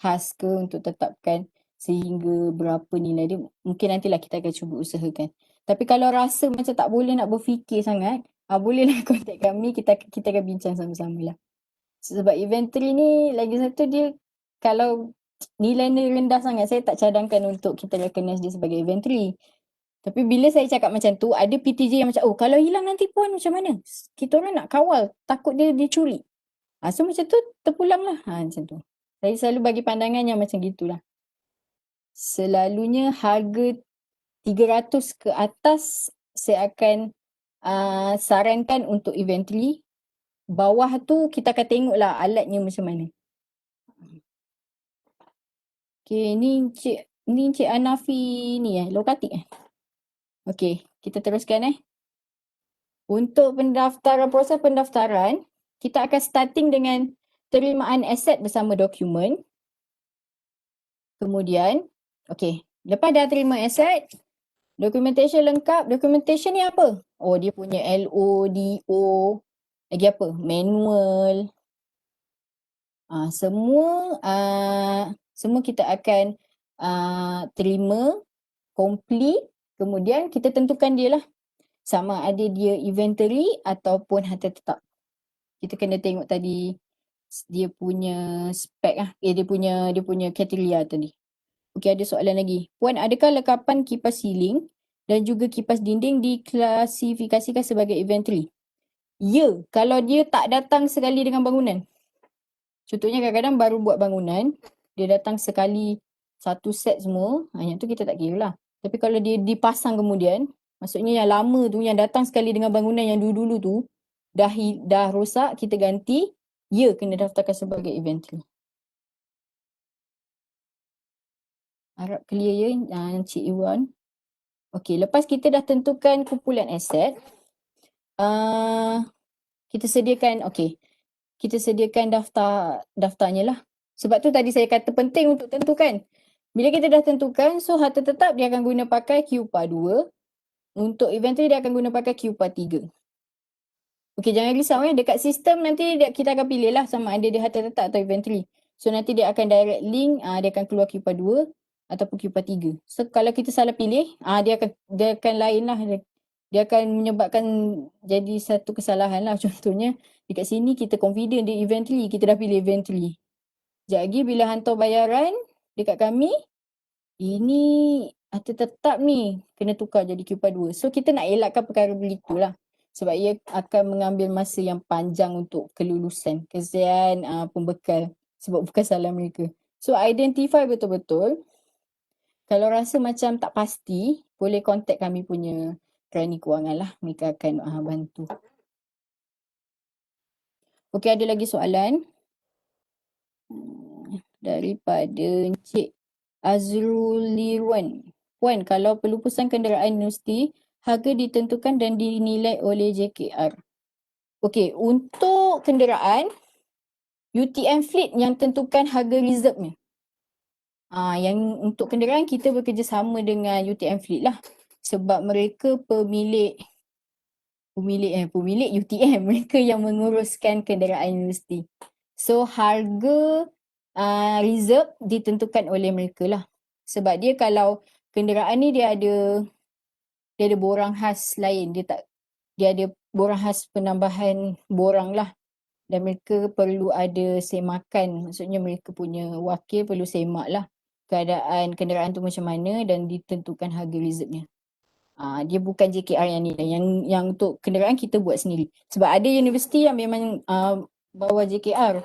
khas ke untuk tetapkan sehingga berapa nilai dia. Mungkin nantilah kita akan cuba usahakan. Tapi kalau rasa macam tak boleh nak berfikir sangat, bolehlah contact kami, kita akan bincang sama-sama lah. Sebab inventory ni lagi satu dia kalau nilai ni rendah sangat, saya tak cadangkan untuk kita recognize dia sebagai inventory. Tapi bila saya cakap macam tu, ada PTJ yang macam, oh kalau hilang nanti puan macam mana? Kita orang nak kawal, takut dia dicuri. So macam tu terpulang lah. Macam tu. Saya selalu bagi pandangan yang macam gitulah. Selalunya harga 300 ke atas, saya akan sarankan untuk inventory. Bawah tu kita akan tengoklah alatnya macam mana. Okay, ni Encik Anafi ni Lokatik Okay, kita teruskan Untuk proses pendaftaran, kita akan starting dengan terimaan aset bersama dokumen. Kemudian, lepas dah terima aset, documentation lengkap. Documentation ni apa? Oh, dia punya LO, DO, lagi apa? Manual. Semua kita akan terima, complete. Kemudian kita tentukan dia lah. Sama ada dia inventory ataupun harta tetap. Kita kena tengok tadi dia punya spek dia punya kriteria tadi. Okey, ada soalan lagi. Puan, adakah lekapan kipas ceiling dan juga kipas dinding diklasifikasikan sebagai inventory? Ya, kalau dia tak datang sekali dengan bangunan. Contohnya kadang-kadang baru buat bangunan, dia datang sekali satu set semua, yang tu kita tak kira lah. Tapi kalau dia dipasang kemudian, maksudnya yang lama tu, yang datang sekali dengan bangunan yang dulu-dulu tu, dah rosak, kita ganti, ya kena daftarkan sebagai inventory. Harap clear ya, Encik Iwan. Okey, lepas kita dah tentukan kumpulan aset, kita sediakan daftarnya lah. Sebab tu tadi saya kata penting untuk tentukan. Bila kita dah tentukan, so harta tetap dia akan guna pakai QPA 2. Untuk inventory dia akan guna pakai QPA 3. Okey, jangan risau dekat sistem nanti kita akan pilih lah sama ada dia harta tetap atau inventory. So nanti dia akan direct link, dia akan keluar QPA 2 ataupun QPA 3. So kalau kita salah pilih, dia akan lain lah. Dia akan menyebabkan jadi satu kesalahan lah. Contohnya dekat sini kita confident dia inventory, kita dah pilih inventory. Sekejap lagi bila hantar bayaran dekat kami, ini harta tetap ni kena tukar jadi QPA 2. So kita nak elakkan perkara begitulah. Sebab ia akan mengambil masa yang panjang untuk kelulusan. Kesian pembekal. Sebab bukan salah mereka. So identify betul-betul. Kalau rasa macam tak pasti, boleh contact kami punya kerani kewangan lah. Mereka akan bantu. Okey, ada lagi soalan? Daripada Encik Azrulirwan. Puan, kalau pelupusan kenderaan universiti, harga ditentukan dan dinilai oleh JKR. Okey, untuk kenderaan, UTM Fleet yang tentukan harga reserve-nya. Yang untuk kenderaan kita bekerjasama dengan UTM Fleet lah. Sebab mereka pemilik UTM, mereka yang menguruskan kenderaan universiti. So harga reserve ditentukan oleh mereka lah. Sebab dia kalau kenderaan ni dia ada borang khas lain, dia ada borang khas penambahan borang lah. Dan mereka perlu ada semakan, maksudnya mereka punya wakil perlu semak lah keadaan kenderaan tu macam mana dan ditentukan harga reserve-nya. Dia bukan JKR yang ni, yang untuk kenderaan kita buat sendiri. Sebab ada universiti yang memang bawa JKR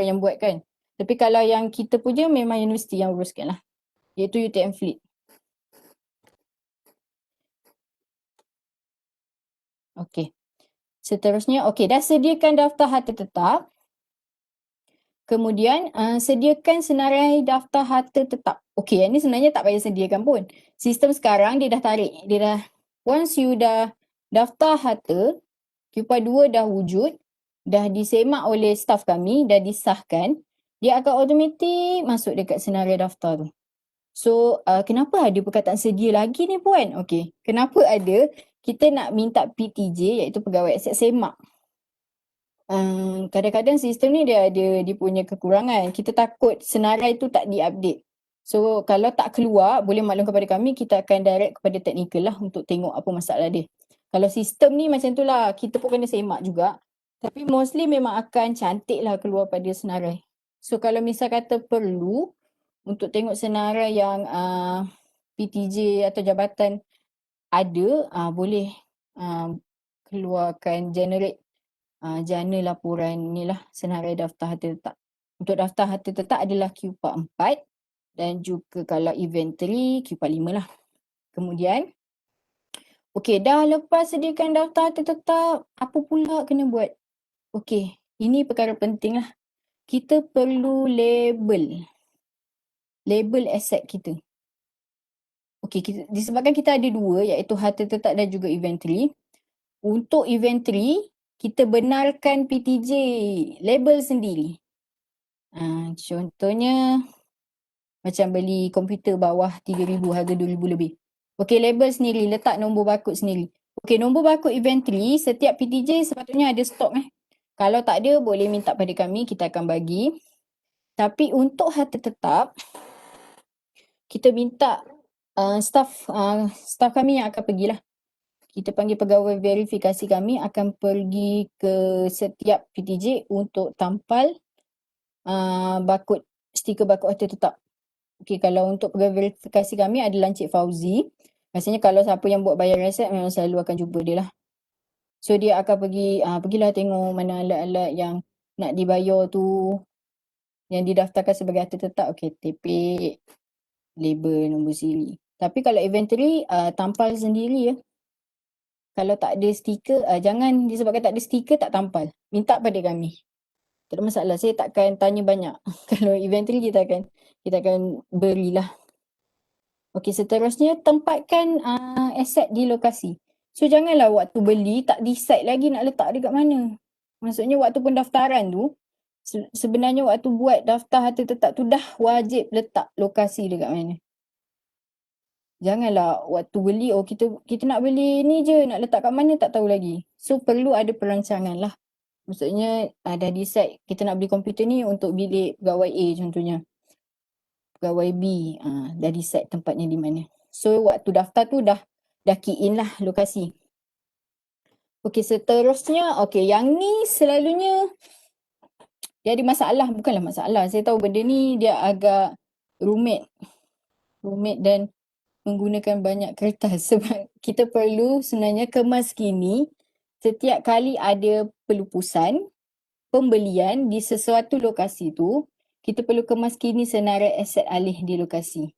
yang buat kan. Tapi kalau yang kita punya memang universiti yang uruskan lah, iaitu UTM Fleet. Okey. Seterusnya, dah sediakan daftar harta tetap. Kemudian sediakan senarai daftar harta tetap. Okey, yang ni sebenarnya tak payah sediakan pun. Sistem sekarang dia dah tarik. Dia dah, once you dah daftar harta, QPA 2 dah wujud, dah disemak oleh staf kami, dah disahkan, dia akan automatik masuk dekat senarai daftar tu. So, kenapa ada perkataan sedia lagi ni Puan? Okey, kenapa ada kita nak minta PTJ iaitu pegawai aset semak. Kadang-kadang sistem ni dia ada dia punya kekurangan. Kita takut senarai tu tak diupdate. So, kalau tak keluar, boleh maklum kepada kami, kita akan direct kepada teknikal lah untuk tengok apa masalah dia. Kalau sistem ni macam tu lah, kita pun kena semak juga. Tapi mostly memang akan cantik lah keluar pada senarai. So, kalau misal kata perlu untuk tengok senarai yang PTJ atau jabatan ada, boleh keluarkan generate jana laporan ni lah senarai daftar harta tetap. Untuk daftar harta tetap adalah QPA 4 dan juga kalau inventory QPA 5 lah. Kemudian, okey, dah lepas sediakan daftar harta tetap, apa pula kena buat? Okey, ini perkara penting lah. Kita perlu label aset kita. Okey, disebabkan kita ada dua iaitu harta tetap dan juga inventory. Untuk inventory, kita benarkan PTJ label sendiri. Contohnya macam beli komputer bawah 3,000 harga 2,000 lebih. Okey, label sendiri, letak nombor barcode sendiri. Okey, nombor barcode inventory setiap PTJ sepatutnya ada stok Kalau tak ada boleh minta pada kami, kita akan bagi. Tapi untuk harta tetap, kita minta staff kami yang akan pergilah. Kita panggil pegawai verifikasi kami akan pergi ke setiap PTJ untuk tampal barcode, stiker barcode harta tetap. Okey, kalau untuk pegawai verifikasi kami adalah Encik Fauzi. Rasanya kalau siapa yang buat bayar aset memang selalu akan jumpa dia lah. So dia akan pergilah tengok mana alat-alat yang nak dibayar tu, yang didaftarkan sebagai harta tetap. Okey, tipik, label, nombor siri. Tapi kalau inventory, tampal sendiri ya. Kalau tak ada stiker, jangan disebabkan tak ada stiker tak tampal. Minta pada kami. Tak ada masalah. Saya takkan tanya banyak. Kalau inventory kita akan berilah. Okey, seterusnya tempatkan aset di lokasi. So janganlah waktu beli tak decide lagi nak letak dekat mana. Maksudnya waktu pendaftaran tu, sebenarnya waktu buat daftar harta tetap tu dah wajib letak lokasi dekat mana. Janganlah waktu beli, kita nak beli ni je, nak letak kat mana tak tahu lagi. So perlu ada perancangan lah. Maksudnya dah decide kita nak beli komputer ni untuk bilik pegawai A contohnya. Pegawai B, dah decide tempatnya di mana. So waktu daftar tu dah key in lah lokasi. Okey, seterusnya, yang ni selalunya dia ada masalah, bukanlah masalah. Saya tahu benda ni dia agak rumit dan menggunakan banyak kertas sebab kita perlu sebenarnya kemaskini setiap kali ada pelupusan pembelian di sesuatu lokasi tu, kita perlu kemaskini senarai aset alih di lokasi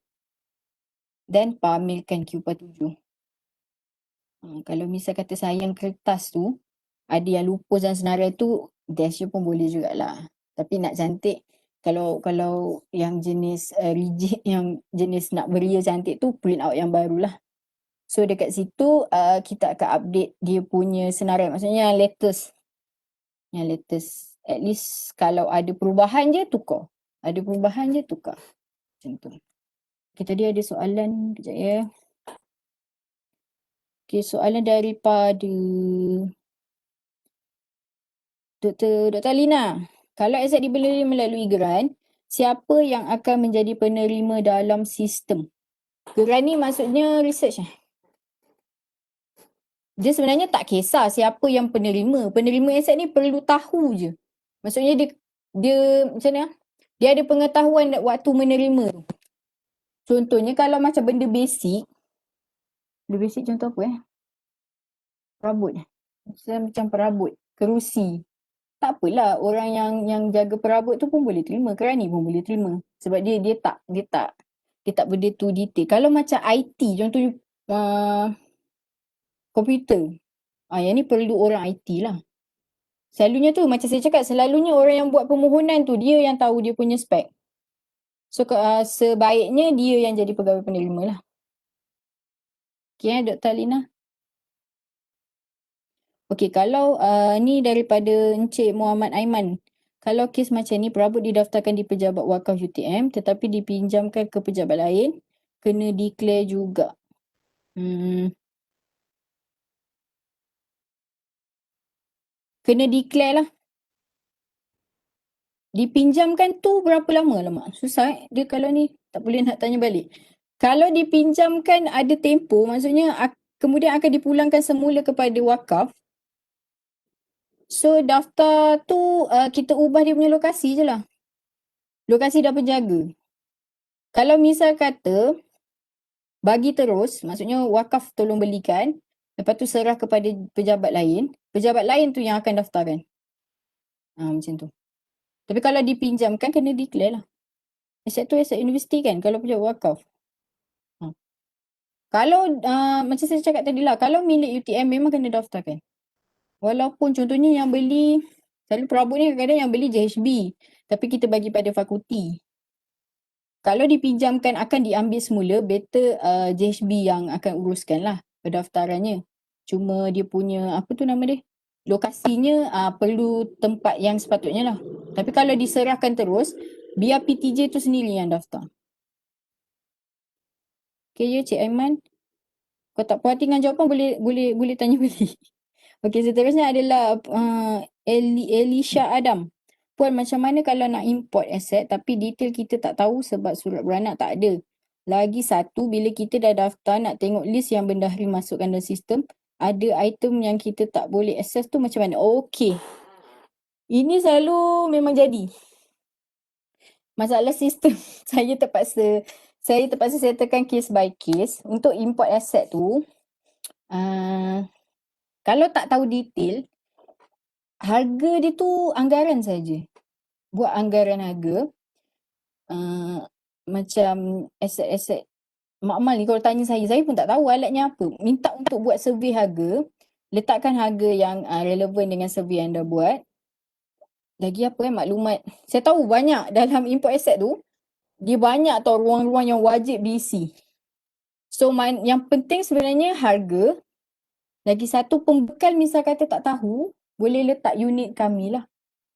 dan pamerkan QPA 7. Kalau misal kata sayang kertas tu, ada yang lupus dan senarai tu, dash pun boleh jugalah. Tapi nak cantik, kalau yang jenis rigid, yang jenis nak beria cantik tu, print out yang barulah. So dekat situ kita akan update dia punya senarai. Maksudnya yang latest. Yang latest. At least kalau ada perubahan je tukar. Ada perubahan je tukar. Macam tu. Okay, tadi ada soalan. Kejap ya. Okay, soalan daripada Dr. Alina. Kalau aset dibeli melalui geran, siapa yang akan menjadi penerima dalam sistem? Geran ni maksudnya research Dia sebenarnya tak kisah siapa yang penerima. Penerima aset ni perlu tahu je. Maksudnya dia macam mana? Dia ada pengetahuan waktu menerima tu. Contohnya kalau macam benda basic. Benda basic contoh apa Perabot. Macam perabot. Kerusi. Tak apalah orang yang jaga perabot tu pun boleh terima. Kerani pun boleh terima. Sebab dia tak benda tu detail. Kalau macam IT contohnya komputer. Yang ni perlu orang IT lah. Selalunya tu macam saya cakap, selalunya orang yang buat permohonan tu dia yang tahu dia punya spek. So sebaiknya dia yang jadi pegawai penerima lah. Okay, Dr. Alina. Okey, kalau ni daripada Encik Muhammad Aiman. Kalau kes macam ni, perabot didaftarkan di pejabat wakaf UTM tetapi dipinjamkan ke pejabat lain, kena declare juga. Kena declare lah. Dipinjamkan tu berapa lama lama? Susah dia kalau ni tak boleh nak tanya balik. Kalau dipinjamkan ada tempoh, maksudnya kemudian akan dipulangkan semula kepada wakaf. So daftar tu kita ubah dia punya lokasi je lah. Lokasi dah penjaga. Kalau misal kata bagi terus, maksudnya wakaf tolong belikan, lepas tu serah kepada pejabat lain tu yang akan daftarkan. Macam tu. Tapi kalau dipinjamkan kena declare lah. Aset tu aset universiti kan kalau pejabat wakaf. Kalau macam saya cakap tadi lah, kalau milik UTM memang kena daftarkan. Walaupun contohnya yang beli, selalu perabot ni kadang-kadang yang beli JHB. Tapi kita bagi pada fakulti. Kalau dipinjamkan akan diambil semula, better JHB yang akan uruskan lah pendaftarannya. Cuma dia punya, apa tu nama dia? Lokasinya perlu tempat yang sepatutnya lah. Tapi kalau diserahkan terus, biar PTJ tu sendiri yang daftar. Okay je Cik Aiman. Kau tak puas hati dengan jawapan boleh tanya balik. Okey, seterusnya adalah Elisha Adam. Puan, macam mana kalau nak import aset tapi detail kita tak tahu sebab surat beranak tak ada. Lagi satu, bila kita dah daftar nak tengok list yang bendahari masukkan dalam sistem, ada item yang kita tak boleh access tu macam mana? Okey. Ini selalu memang jadi. Masalah sistem. Saya terpaksa settlekan case by case. Untuk import aset tu, kalau tak tahu detail, harga dia tu anggaran saja. Buat anggaran harga. Macam aset-aset makmal ni kalau tanya saya pun tak tahu alatnya apa. Minta untuk buat survey harga, letakkan harga yang relevan dengan survey yang dah buat. Lagi apa maklumat. Saya tahu banyak dalam import aset tu, dia banyak tau ruang-ruang yang wajib diisi. So yang penting sebenarnya harga. Lagi satu pembekal misal kata tak tahu, boleh letak unit kami lah.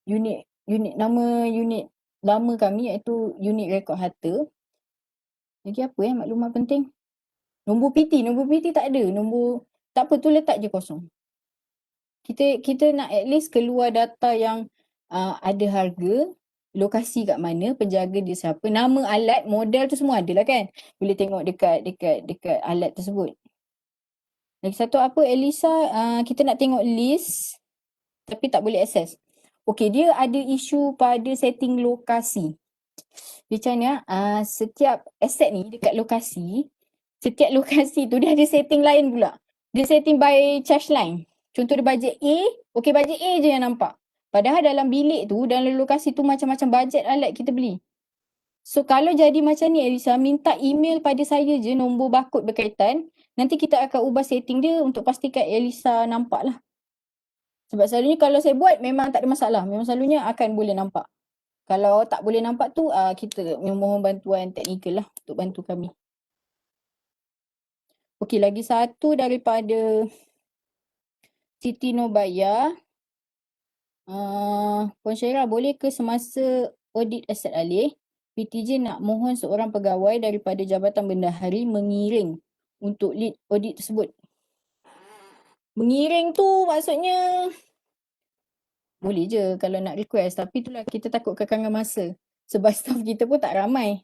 Nama unit lama kami iaitu unit rekod harta. Lagi apa maklumat penting? Nombor PT tak ada. Tak apa tu letak je kosong. Kita nak at least keluar data yang ada harga, lokasi kat mana, penjaga dia siapa, nama alat, model tu semua ada lah kan. Boleh tengok dekat alat tersebut. Lagi satu apa Elisa, kita nak tengok list tapi tak boleh access. Okey, dia ada isu pada setting lokasi. Dia macam ni, setiap aset ni dekat lokasi, setiap lokasi tu dia ada setting lain pula. Dia setting by charge line. Contoh dia bajet A, okey bajet A je yang nampak. Padahal dalam bilik tu, dalam lokasi tu macam-macam bajet alat kita beli. So kalau jadi macam ni Elisa, minta email pada saya je nombor barcode berkaitan. Nanti kita akan ubah setting dia untuk pastikan Elisa nampak lah. Sebab selalunya kalau saya buat memang tak ada masalah. Memang selalunya akan boleh nampak. Kalau tak boleh nampak tu, kita memohon bantuan teknikal lah untuk bantu kami. Okey, lagi satu daripada Siti Nobaya. Puan Syairah, boleh ke semasa audit aset alih, PTJ nak mohon seorang pegawai daripada Jabatan Bendahari mengiring untuk lead audit tersebut? Mengiring tu maksudnya boleh je kalau nak request. Tapi itulah kita takut kekangan masa. Sebab staff kita pun tak ramai.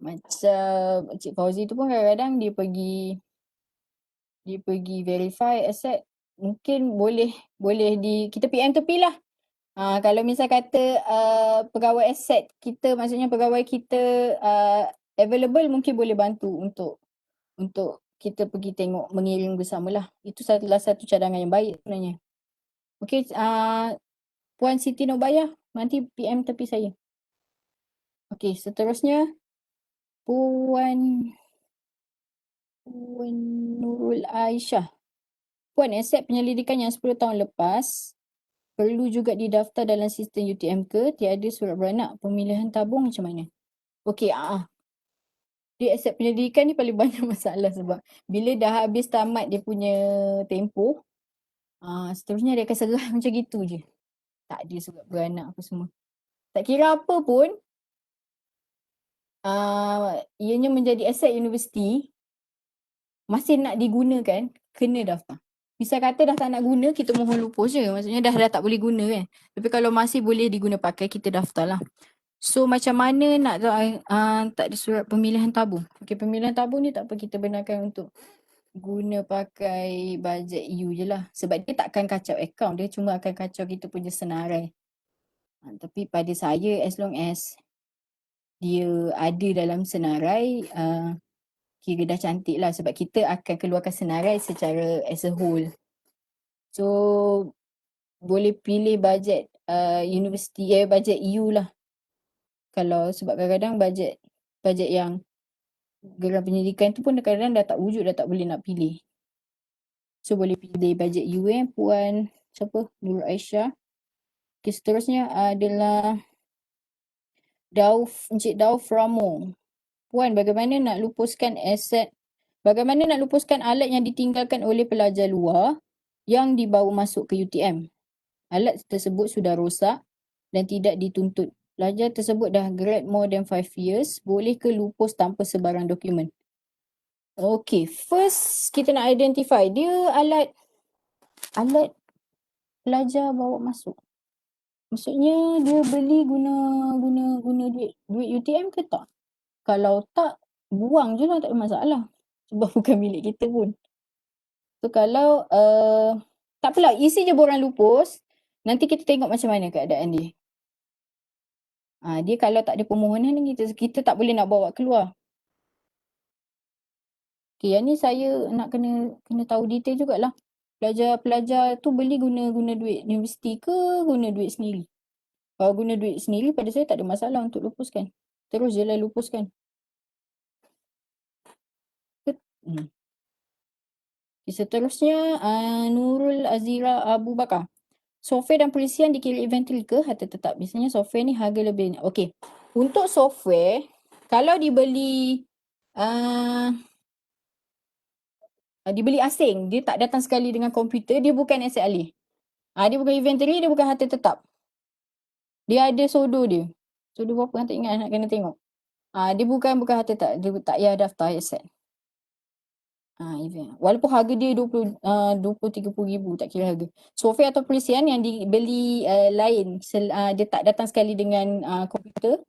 Macam Cik Fauzi tu pun kadang-kadang dia pergi verify aset. Mungkin boleh kita PM tepi lah. Kalau misal kata pegawai aset kita, maksudnya pegawai kita available, mungkin boleh bantu untuk kita pergi tengok mengiring bersamalah. Itu salah satu cadangan yang baik sebenarnya. Okey, Puan Siti Nobaya, nanti PM tepi saya. Okey, seterusnya Puan Nurul Aisyah. Puan, aset penyelidikan yang 10 tahun lepas perlu juga didaftar dalam sistem UTM ke? Tiada surat beranak? Pemilihan tabung macam mana? Okey, dia accept penyelidikan ni paling banyak masalah sebab bila dah habis tamat dia punya tempoh, seterusnya dia akan serah macam gitu je. Tak ada surat beranak apa semua. Tak kira apa pun, ianya menjadi aset universiti, masih nak digunakan, kena daftar. Misal kata dah tak nak guna, kita mohon lupus je. Maksudnya dah tak boleh guna kan. Tapi kalau masih boleh diguna pakai, kita daftar lah. So macam mana nak tak ada surat pemilihan tabung. Okay, pemilihan tabung ni tak apa, kita benarkan untuk guna pakai bajet U je lah. Sebab dia takkan kacau akaun, dia cuma akan kacau kita punya senarai. Tapi pada saya, as long as dia ada dalam senarai, kira dah cantik lah sebab kita akan keluarkan senarai secara as a whole. So boleh pilih bajet universiti, bajet EU lah. Kalau sebab kadang-kadang bajet yang geran pendidikan tu pun kadang-kadang dah tak wujud, dah tak boleh nak pilih. So boleh pilih bajet EU Puan siapa? Nur Aisyah. Okay, seterusnya adalah Encik Dauf Ramo. Puan, bagaimana nak lupuskan alat yang ditinggalkan oleh pelajar luar yang dibawa masuk ke UTM? Alat tersebut sudah rosak dan tidak dituntut. Pelajar tersebut dah grad more than 5 years. Boleh ke lupus tanpa sebarang dokumen? Okay, first kita nak identify dia alat pelajar bawa masuk. Maksudnya dia beli guna duit UTM ke tak? Kalau tak, buang je lah, tak ada masalah. Sebab bukan milik kita pun. So kalau tak apalah, isi je borang lupus. Nanti kita tengok macam mana keadaan dia. Dia kalau tak ada permohonan ni kita tak boleh nak bawa keluar. Okay, yang ni saya nak kena tahu detail jugalah. Pelajar tu beli guna duit universiti ke guna duit sendiri? Kalau guna duit sendiri, pada saya tak ada masalah untuk lupuskan. Terus je lah lupuskan. Seterusnya, Nurul Azira Abu Bakar. Software dan perisian dikira inventory ke harta tetap? Biasanya software ni harga lebih. Okey. Untuk software, kalau dibeli asing, dia tak datang sekali dengan komputer, dia bukan aset alih. Dia bukan inventory, dia bukan harta tetap. Dia ada sodo dia. Sodo berapa tak ingat, nak kena tengok. Dia bukan harta tetap, dia tak payah daftar aset. Walaupun harga dia 20-30 ribu, tak kira harga. Software atau perisian yang dibeli lain, dia tak datang sekali dengan komputer,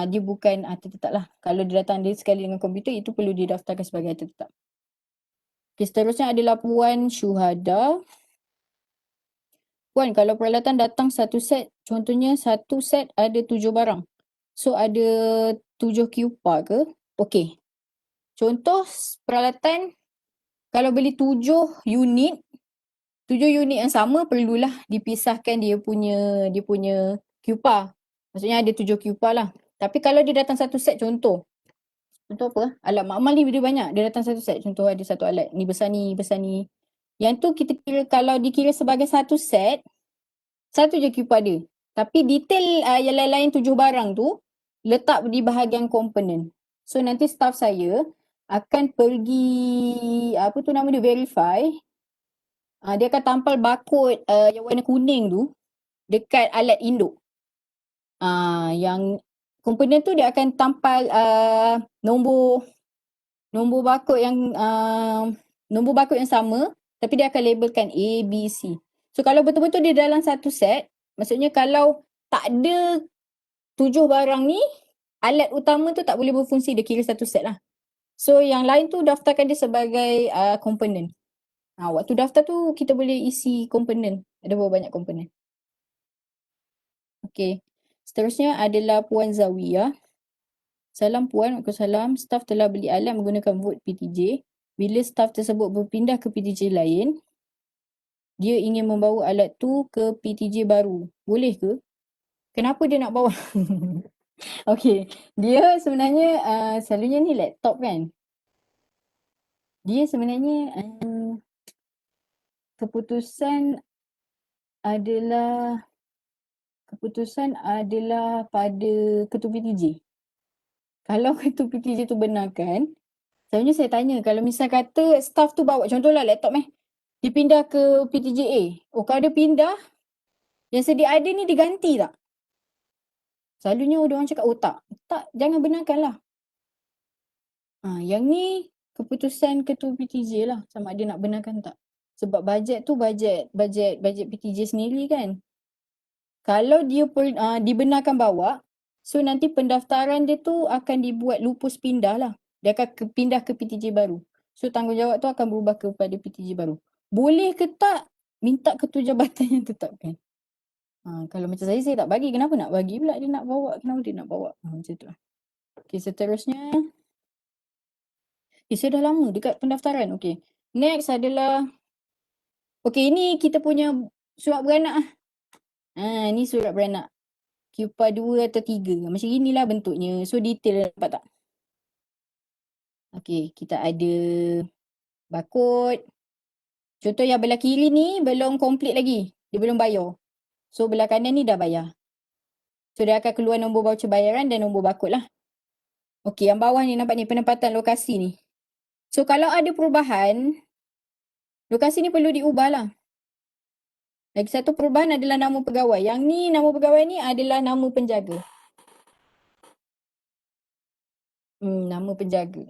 dia bukan harta tetap lah. Kalau dia datang sekali dengan komputer, itu perlu didaftarkan sebagai harta tetap. Okay, seterusnya adalah Puan Syuhada. Puan, kalau peralatan datang satu set, contohnya satu set ada 7 barang. So ada 7 QPA ke? Okay. Contoh peralatan, kalau beli 7 unit yang sama, perlulah dipisahkan dia punya QPA. Maksudnya ada 7 QPA lah. Tapi kalau dia datang satu set, contoh apa? Alat makmal ni dia banyak. Dia datang satu set. Contoh ada satu alat. Ni besar ni. Yang tu kita kira, kalau dikira sebagai satu set, satu je QPA dia. Tapi detail yang lain-lain 7 barang tu, letak di bahagian komponen. So nanti staff saya akan pergi, verify. Dia akan tampal barcode yang warna kuning tu dekat alat induk. Yang komponen tu dia akan tampal nombor barcode yang sama, tapi dia akan labelkan A, B, C. So kalau betul-betul dia dalam satu set, maksudnya kalau tak ada 7 barang ni, alat utama tu tak boleh berfungsi, dia kira satu set lah. So yang lain tu daftarkan dia sebagai komponen. Waktu daftar tu kita boleh isi komponen. Ada berapa banyak komponen. Okay. Seterusnya adalah Puan Zawiyah. Salam Puan, Waalaikumsalam. Staf telah beli alat menggunakan vote PTJ. Bila staf tersebut berpindah ke PTJ lain, dia ingin membawa alat tu ke PTJ baru. Boleh ke? Kenapa dia nak bawa? Okay. Dia sebenarnya selalunya ni laptop kan. Dia sebenarnya keputusan adalah keputusan adalah pada ketua PTJ. Kalau ketua PTJ tu benarkan, sebenarnya saya tanya, kalau misal kata staff tu bawa, contohlah laptop dia pindah ke PTJA. Oh, kalau dia pindah, yang sedia ada ni diganti tak? Selalunya orang cakap, oh tak. Tak, jangan benarkan lah. Yang ni keputusan ketua PTJ lah, sama ada nak benarkan tak. Sebab bajet tu bajet PTJ sendiri kan. Kalau dia dibenarkan bawa, so nanti pendaftaran dia tu akan dibuat lupus pindah lah. Dia akan pindah ke PTJ baru. So tanggungjawab tu akan berubah kepada PTJ baru. Boleh ke tak, minta ketua jabatan yang tetapkan. Kalau macam saya tak bagi. Kenapa nak bagi pula dia nak bawa? Kenapa dia nak bawa? Macam tu lah. Okay, seterusnya. Saya dah lama dekat pendaftaran. Okay. Next adalah. Okay, ini kita punya surat beranak. Ni surat beranak. QPA 2 atau 3. Macam inilah bentuknya. So detail nampak tak? Okay, kita ada barcode. Contoh yang belah kiri ni belum komplit lagi. Dia belum bayar. So belah kanan ni dah bayar. So dia akan keluar nombor voucher bayaran dan nombor barcode lah. Okay, yang bawah ni nampak ni penempatan lokasi ni. So kalau ada perubahan, lokasi ni perlu diubah lah. Lagi satu perubahan adalah nama pegawai. Yang ni nama pegawai ni adalah nama penjaga. Nama penjaga.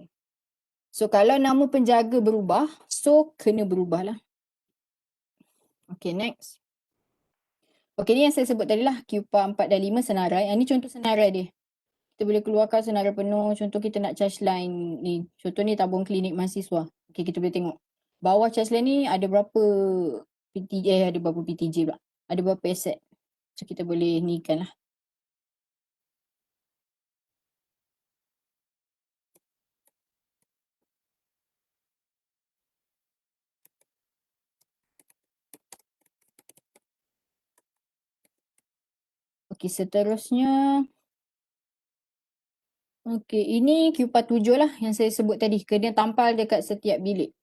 So kalau nama penjaga berubah, so kena berubah lah. Okay, next. Okay, ni yang saya sebut tadi lah. QPA 4 dan 5 senarai. Yang ni contoh senarai dia. Kita boleh keluarkan senarai penuh. Contoh kita nak charge line ni. Contoh ni tabung klinik mahasiswa. Okay, kita boleh tengok. Bawah charge line ni ada berapa PTJ, ada berapa PTJ pula. Ada berapa aset. So kita boleh ni kan lah. Okay, seterusnya. Okay, ini QPA 7 lah yang saya sebut tadi. Kena tampal dekat setiap bilik.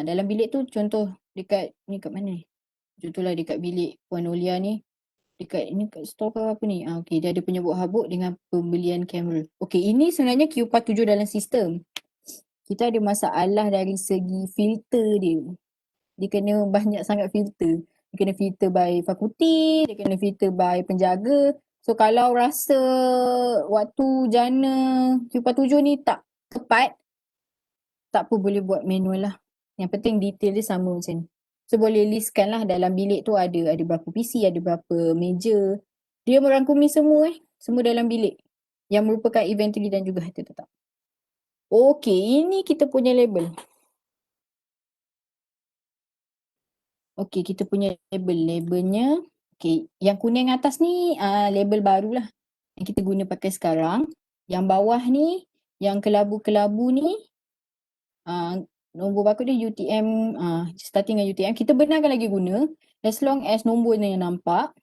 Dalam bilik tu contoh dekat ni kat mana ni? Contohlah dekat bilik Puan Olia ni. Dekat ni kat store ke apa ni? Okay, dia ada penyebut habuk dengan pembelian kamera. Okay, ini sebenarnya QPA 7 dalam sistem. Kita ada masalah dari segi filter dia. Dia kena banyak sangat filter. Dia kena filter by fakulti, dia kena filter by penjaga. So kalau rasa waktu jana QPA 7 ni tak tepat, tak apa, boleh buat manual lah. Yang penting detail dia sama macam ni. So boleh listkan lah dalam bilik tu ada berapa PC, ada berapa meja. Dia merangkumi semua semua dalam bilik. Yang merupakan inventory dan juga harta tetap. Okay, ini kita punya label. Okay, kita punya label. Labelnya, okay, yang kuning atas ni label baru lah. Yang kita guna pakai sekarang. Yang bawah ni, yang kelabu-kelabu ni, nombor barcode dia UTM, starting dengan UTM. Kita benarkan lagi guna as long as nombornya yang nampak.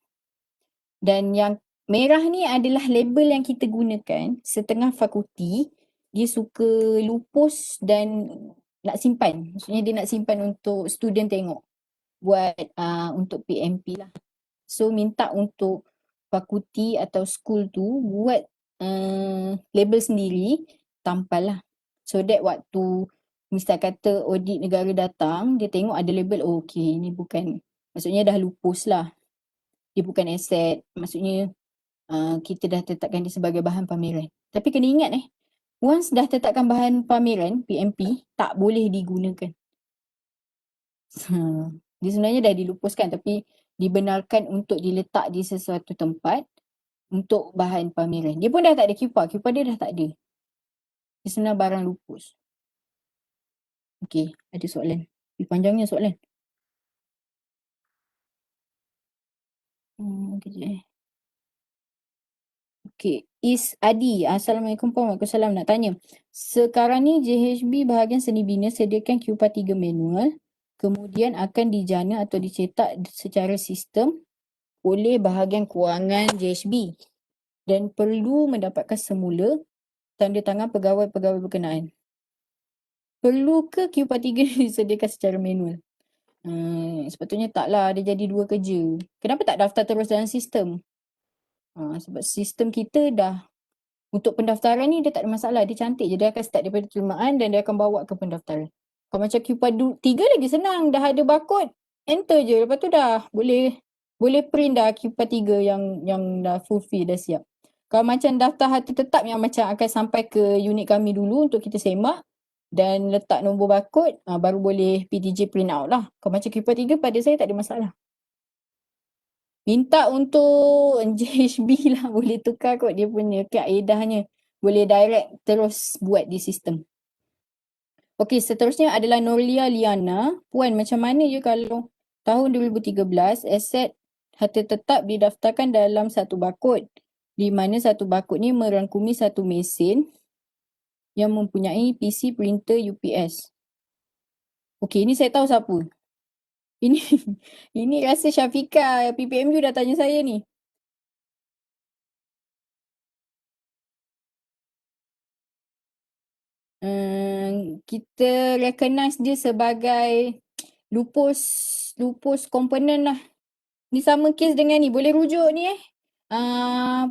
Dan yang merah ni adalah label yang kita gunakan. Setengah fakulti, dia suka lupus dan nak simpan. Maksudnya dia nak simpan untuk student tengok. Buat untuk PMP lah. So minta untuk fakulti atau school tu buat label sendiri, tampal lah. So that waktu misal kata audit negara datang, dia tengok ada label, oh okay, ni bukan, maksudnya dah lupus lah. Dia bukan aset, maksudnya kita dah tetapkan dia sebagai bahan pameran. Tapi kena ingat once dah tetapkan bahan pameran, PMP, tak boleh digunakan. Dia sebenarnya dah dilupuskan tapi dibenarkan untuk diletak di sesuatu tempat untuk bahan pameran. Dia pun dah tak ada QPA. QPA dia dah tak ada. Dia sebenarnya barang lupus. Okay, ada soalan. Panjangnya soalan. Kejap Okay, Is Adi. Assalamualaikum warahmatullahi wabarakatuh. Nak tanya. Sekarang ni JHB bahagian seni bina sediakan QPA 3 manual. Kemudian akan dijana atau dicetak secara sistem oleh bahagian kewangan JHB. Dan perlu mendapatkan semula tanda tangan pegawai-pegawai berkenaan. Perlu ke QPA 3 disediakan secara manual? Sepatutnya taklah dia jadi dua kerja. Kenapa tak daftar terus dalam sistem? Sebab sistem kita dah, untuk pendaftaran ni dia tak ada masalah. Dia cantik je. Dia akan start daripada penerimaan dan dia akan bawa ke pendaftaran. Kalau macam Q3 lagi senang. Dah ada barcode, enter je. Lepas tu dah boleh print dah Q3 yang dah fulfill, dah siap. Kalau macam daftar harta tetap yang macam akan sampai ke unit kami dulu untuk kita semak dan letak nombor barcode, baru boleh PTJ print out lah. Kalau macam Q3 pada saya tak ada masalah. Minta untuk JHB lah, boleh tukar kot dia punya kaedahnya. Boleh direct terus buat di sistem. Okey, seterusnya adalah Norlia Liana. Puan, macam mana je kalau tahun 2013 aset harta tetap didaftarkan dalam satu barcode, di mana satu barcode ni merangkumi satu mesin yang mempunyai PC printer UPS. Okey, ini saya tahu siapa. Ini ini rasa Syafiqah PPMU dah tanya saya ni. Kita recognize dia sebagai lupus komponen lah. Ni sama kes dengan ni. Boleh rujuk ni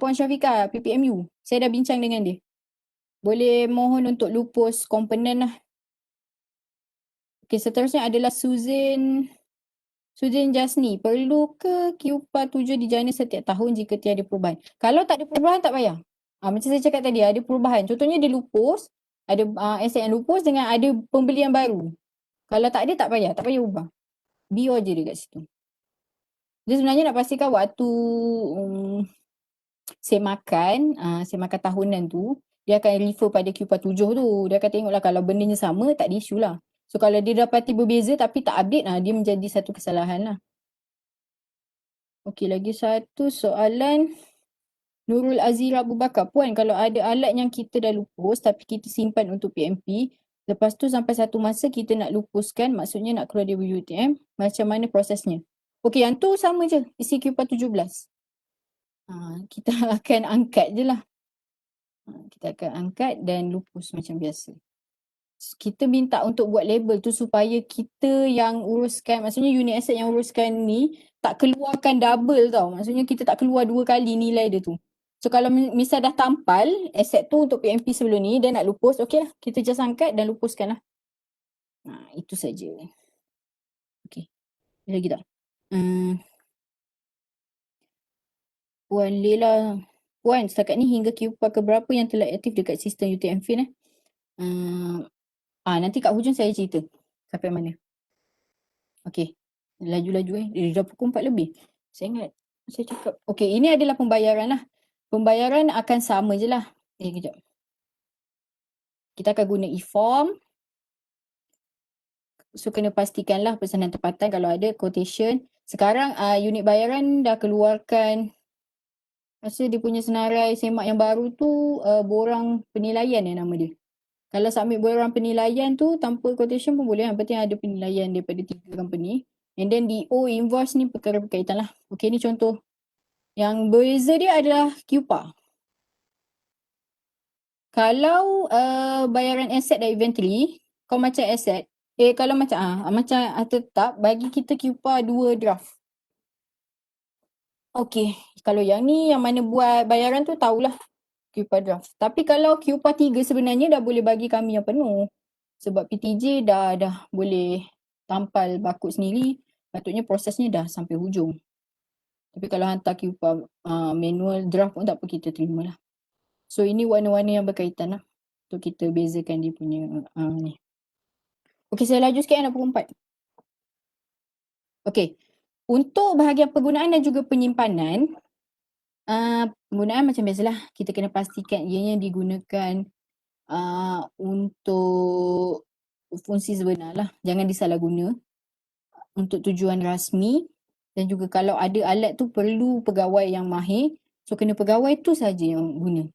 Puan Syafiqah, PPMU. Saya dah bincang dengan dia. Boleh mohon untuk lupus komponen lah. Okey, seterusnya adalah Susan Jasni. Perlu ke Q47 dijana setiap tahun jika tiada perubahan? Kalau tak ada perubahan tak payah. Macam saya cakap tadi, ada perubahan. Contohnya dia lupus, ada aset yang lupus dengan ada pembelian baru. Kalau tak ada tak payah ubah. Biar je dekat situ. Dia sebenarnya nak pastikan waktu semakan tahunan tu, dia akan refer pada Q47 tu. Dia akan tengoklah kalau bendanya sama, tak ada isu lah. So kalau dia dapati berbeza tapi tak update, dia menjadi satu kesalahan lah. Okey, lagi satu soalan. Nurul Azira Abu Bakar. Puan, kalau ada alat yang kita dah lupus tapi kita simpan untuk PMP, lepas tu sampai satu masa kita nak lupuskan, maksudnya nak keluar dari UTM, macam mana prosesnya? Okey, yang tu sama je, isi Q417. Kita akan angkat je lah. Kita akan angkat dan lupus macam biasa. Kita minta untuk buat label tu supaya kita yang uruskan, maksudnya unit asset yang uruskan ni tak keluarkan double tau. Maksudnya kita tak keluar dua kali nilai dia tu. So kalau misal dah tampal asset tu untuk PMP sebelum ni, dan nak lupus, okey lah. Kita just angkat dan lupuskan lah. Itu saja. Okey. Ada lagi tak? Puan Lela. Puan, setakat ni hingga Q4 keberapa yang telah aktif dekat sistem UTM Fin nanti kat hujung saya cerita sampai mana. Okey. Laju-laju Dia dah pukul 4 lebih. Saya ingat saya cakap. Okey, ini adalah pembayaran lah. Pembayaran akan sama je lah. Kejap. Kita akan guna e-form. So kena pastikanlah pesanan tempatan kalau ada quotation. Sekarang unit bayaran dah keluarkan, rasa dia punya senarai semak yang baru tu borang penilaian nama dia. Kalau submit borang penilaian tu tanpa quotation pun boleh. Yang penting ada penilaian daripada 3 company. And then DO invoice ni perkara berkaitan lah. Okay, ni contoh. Yang berbeza dia adalah QPA. Kalau bayaran aset dari inventory, kau macam aset. Kalau macam tetap, bagi kita QPA 2 draft. Okay, kalau yang ni yang mana buat bayaran tu tahulah. QPA draft. Tapi kalau QPA 3 sebenarnya dah boleh bagi kami yang penuh. Sebab PTJ dah boleh tampal barcode sendiri. Patutnya prosesnya dah sampai hujung. Tapi kalau hantar QPA manual draft pun tak apa, kita terima lah. So ini warna-warna yang berkaitan lah. Untuk kita bezakan dia punya ni. Okay, saya laju sikit nak pukul 4. Okay. Untuk bahagian penggunaan dan juga penyimpanan, penggunaan macam biasalah. Kita kena pastikan ianya digunakan untuk fungsi sebenar lah. Jangan disalah guna untuk tujuan rasmi. Dan juga kalau ada alat tu perlu pegawai yang mahir, so kena pegawai tu saja yang guna.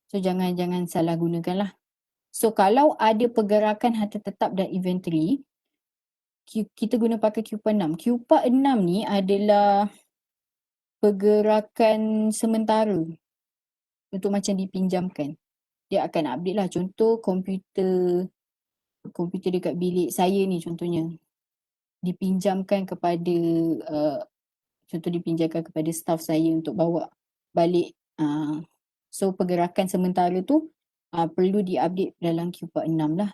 So jangan salah gunakan lah. So kalau ada pergerakan harta tetap dan inventory, kita guna pakai QPA 6. QPA 6 ni adalah pergerakan sementara untuk macam dipinjamkan. Dia akan update lah. Contoh komputer dekat bilik saya ni contohnya. dipinjamkan kepada contoh dipinjamkan kepada staff saya untuk bawa balik. So pergerakan sementara tu perlu diupdate dalam Q46 lah.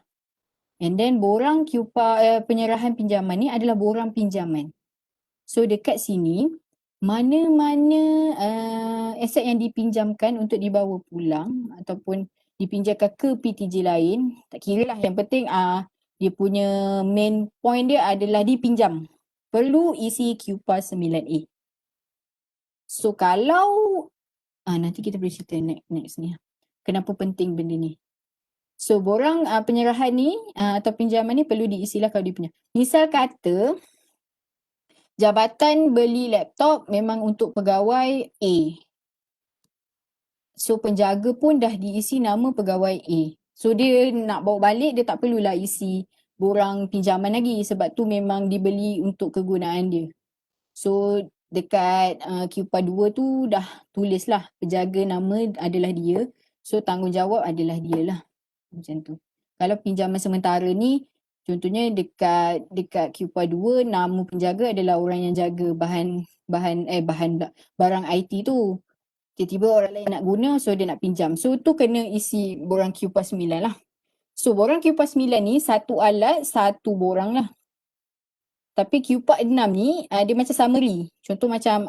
And then borang penyerahan pinjaman ni adalah borang pinjaman. So dekat sini mana-mana aset yang dipinjamkan untuk dibawa pulang ataupun dipinjamkan ke PTJ lain, tak kira lah, yang penting dia punya main point dia adalah dipinjam. Perlu isi Q-PAS 9A. So kalau nanti kita boleh cerita next ni. Kenapa penting benda ni. So borang penyerahan ni atau pinjaman ni perlu diisilah kalau dia punya. Misal kata jabatan beli laptop memang untuk pegawai A. So penjaga pun dah diisi nama pegawai A. So dia nak bawa balik, dia tak perlulah isi borang pinjaman lagi sebab tu memang dibeli untuk kegunaan dia. So dekat Q-PAS 2 tu dah tulis lah penjaga nama adalah dia. So tanggungjawab adalah dia lah. Macam tu. Kalau pinjaman sementara ni, contohnya dekat Q-PAS 2 nama penjaga adalah orang yang jaga barang IT tu. Tiba-tiba orang lain nak guna, so dia nak pinjam. So tu kena isi borang Q-PAS 9 lah. So borang Q-PAS 9 ni satu alat, satu borang lah. Tapi Q-PAS 6 ni dia macam summary. Contoh macam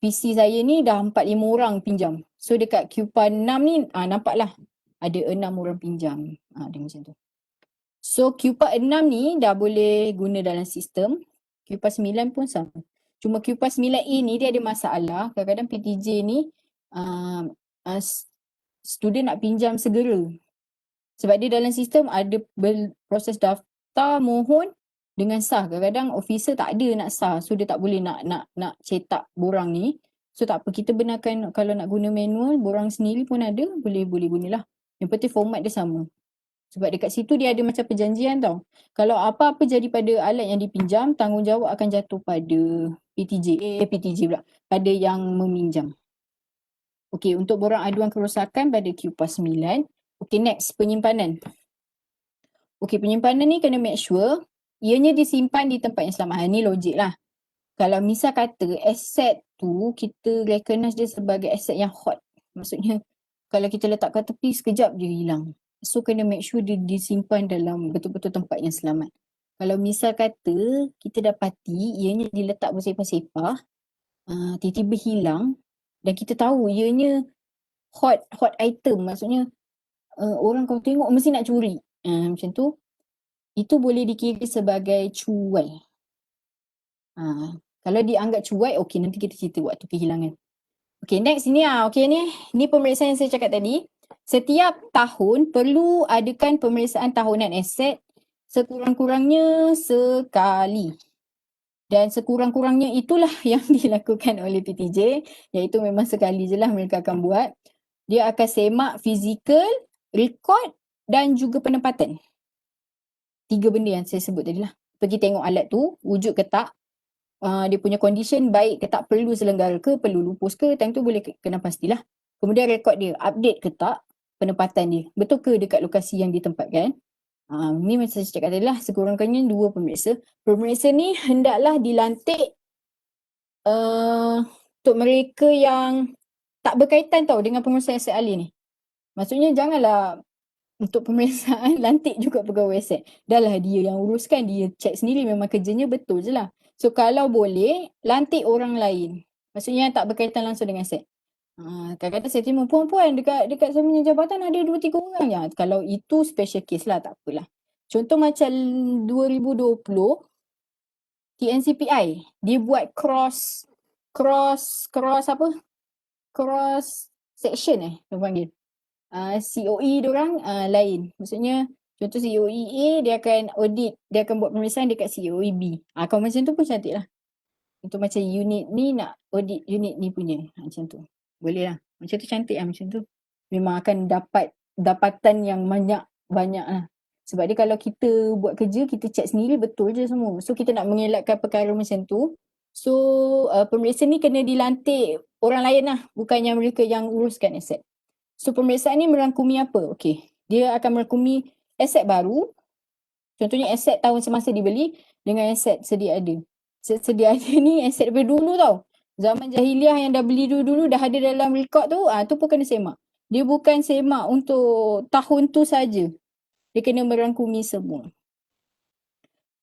PC saya ni dah 4-5 orang pinjam. So dekat Q-PAS 6 ni nampaklah ada 6 orang pinjam. Dia macam tu. So Q-PAS 6 ni dah boleh guna dalam sistem. Q-PAS 9 pun sama. Cuma Q-PAS 9A ni dia ada masalah. Kadang-kadang PTJ ni student nak pinjam segera. Sebab dia dalam sistem ada proses daftar mohon dengan sah. Kadang-kadang officer tak ada nak sah. So dia tak boleh nak cetak borang ni. So tak apa, kita benarkan kalau nak guna manual, borang sendiri pun ada, boleh gunalah. Yang penting format dia sama. Sebab dekat situ dia ada macam perjanjian tau. Kalau apa-apa jadi pada alat yang dipinjam, tanggungjawab akan jatuh pada PTJ pula. Pada yang meminjam. Okey, untuk borang aduan kerosakan pada Q-PAS 9. Okey, next, penyimpanan. Okey, penyimpanan ni kena make sure ianya disimpan di tempat yang selamat. Ni logik lah. Kalau misal kata aset tu kita recognize dia sebagai aset yang hot. Maksudnya kalau kita letak kat tepi sekejap dia hilang. So kena make sure dia disimpan dalam betul-betul tempat yang selamat. Kalau misal kata kita dapati ianya diletak bersepah-sepah, tiba-tiba hilang dan kita tahu ianya hot item, maksudnya orang kalau tengok mesti nak curi. Macam tu, itu boleh dikira sebagai cuai. Kalau dianggap cuai, okey, nanti kita cerita waktu kehilangan. Okey, next ni ni pemeriksaan yang saya cakap tadi. Setiap tahun perlu adakan pemeriksaan tahunan aset sekurang-kurangnya sekali. Dan sekurang-kurangnya itulah yang dilakukan oleh PTJ, iaitu memang sekali je lah mereka akan buat. Dia akan semak fizikal, rekod dan juga penempatan. 3 benda yang saya sebut tadi lah. Pergi tengok alat tu, wujud ke tak, dia punya condition baik ke tak, perlu selenggara ke, perlu lupus ke, time tu boleh kena pastilah. Kemudian rekod dia, update ke tak, penempatan dia, betul ke dekat lokasi yang ditempatkan. Ni macam saya cakap tadi lah, sekurang-kurangnya 2 pemeriksa. Pemeriksa ni hendaklah dilantik untuk mereka yang tak berkaitan tau dengan pemeriksaan aset ahli ni. Maksudnya janganlah untuk pemeriksaan lantik juga pegawai aset. Dah lah dia yang uruskan, dia check sendiri, memang kerjanya betul je lah. So kalau boleh, lantik orang lain. Maksudnya yang tak berkaitan langsung dengan aset. Kadang-kadang saya tengok perempuan dekat saya punya jabatan ada 2-3 orang ya. Kalau itu special case lah, tak apalah. Contoh macam 2020 TNCPI dia buat cross section dia panggil. COE diorang lain. Maksudnya contoh COE A dia akan audit, dia akan buat pemeriksaan dekat COE B. Kalau macam tu pun cantik lah. Untuk macam unit ni nak audit unit ni punya. Macam tu. Boleh lah. Macam tu cantik lah macam tu. Memang akan dapat dapatan yang banyak lah. Sebab dia kalau kita buat kerja, kita check sendiri betul je semua. So kita nak mengelakkan perkara macam tu. So pemeriksa ni kena dilantik orang lain lah. Bukannya mereka yang uruskan aset. So pemeriksaan ni merangkumi apa? Okey. Dia akan merangkumi aset baru. Contohnya aset tahun semasa dibeli. dengan aset sedia ada. Aset sedia ada ni aset daripada dulu tau. Zaman jahiliah yang dah beli dulu-dulu dah ada dalam rekod tu, tu pun kena semak. Dia bukan semak untuk tahun tu saja. Dia kena merangkumi semua.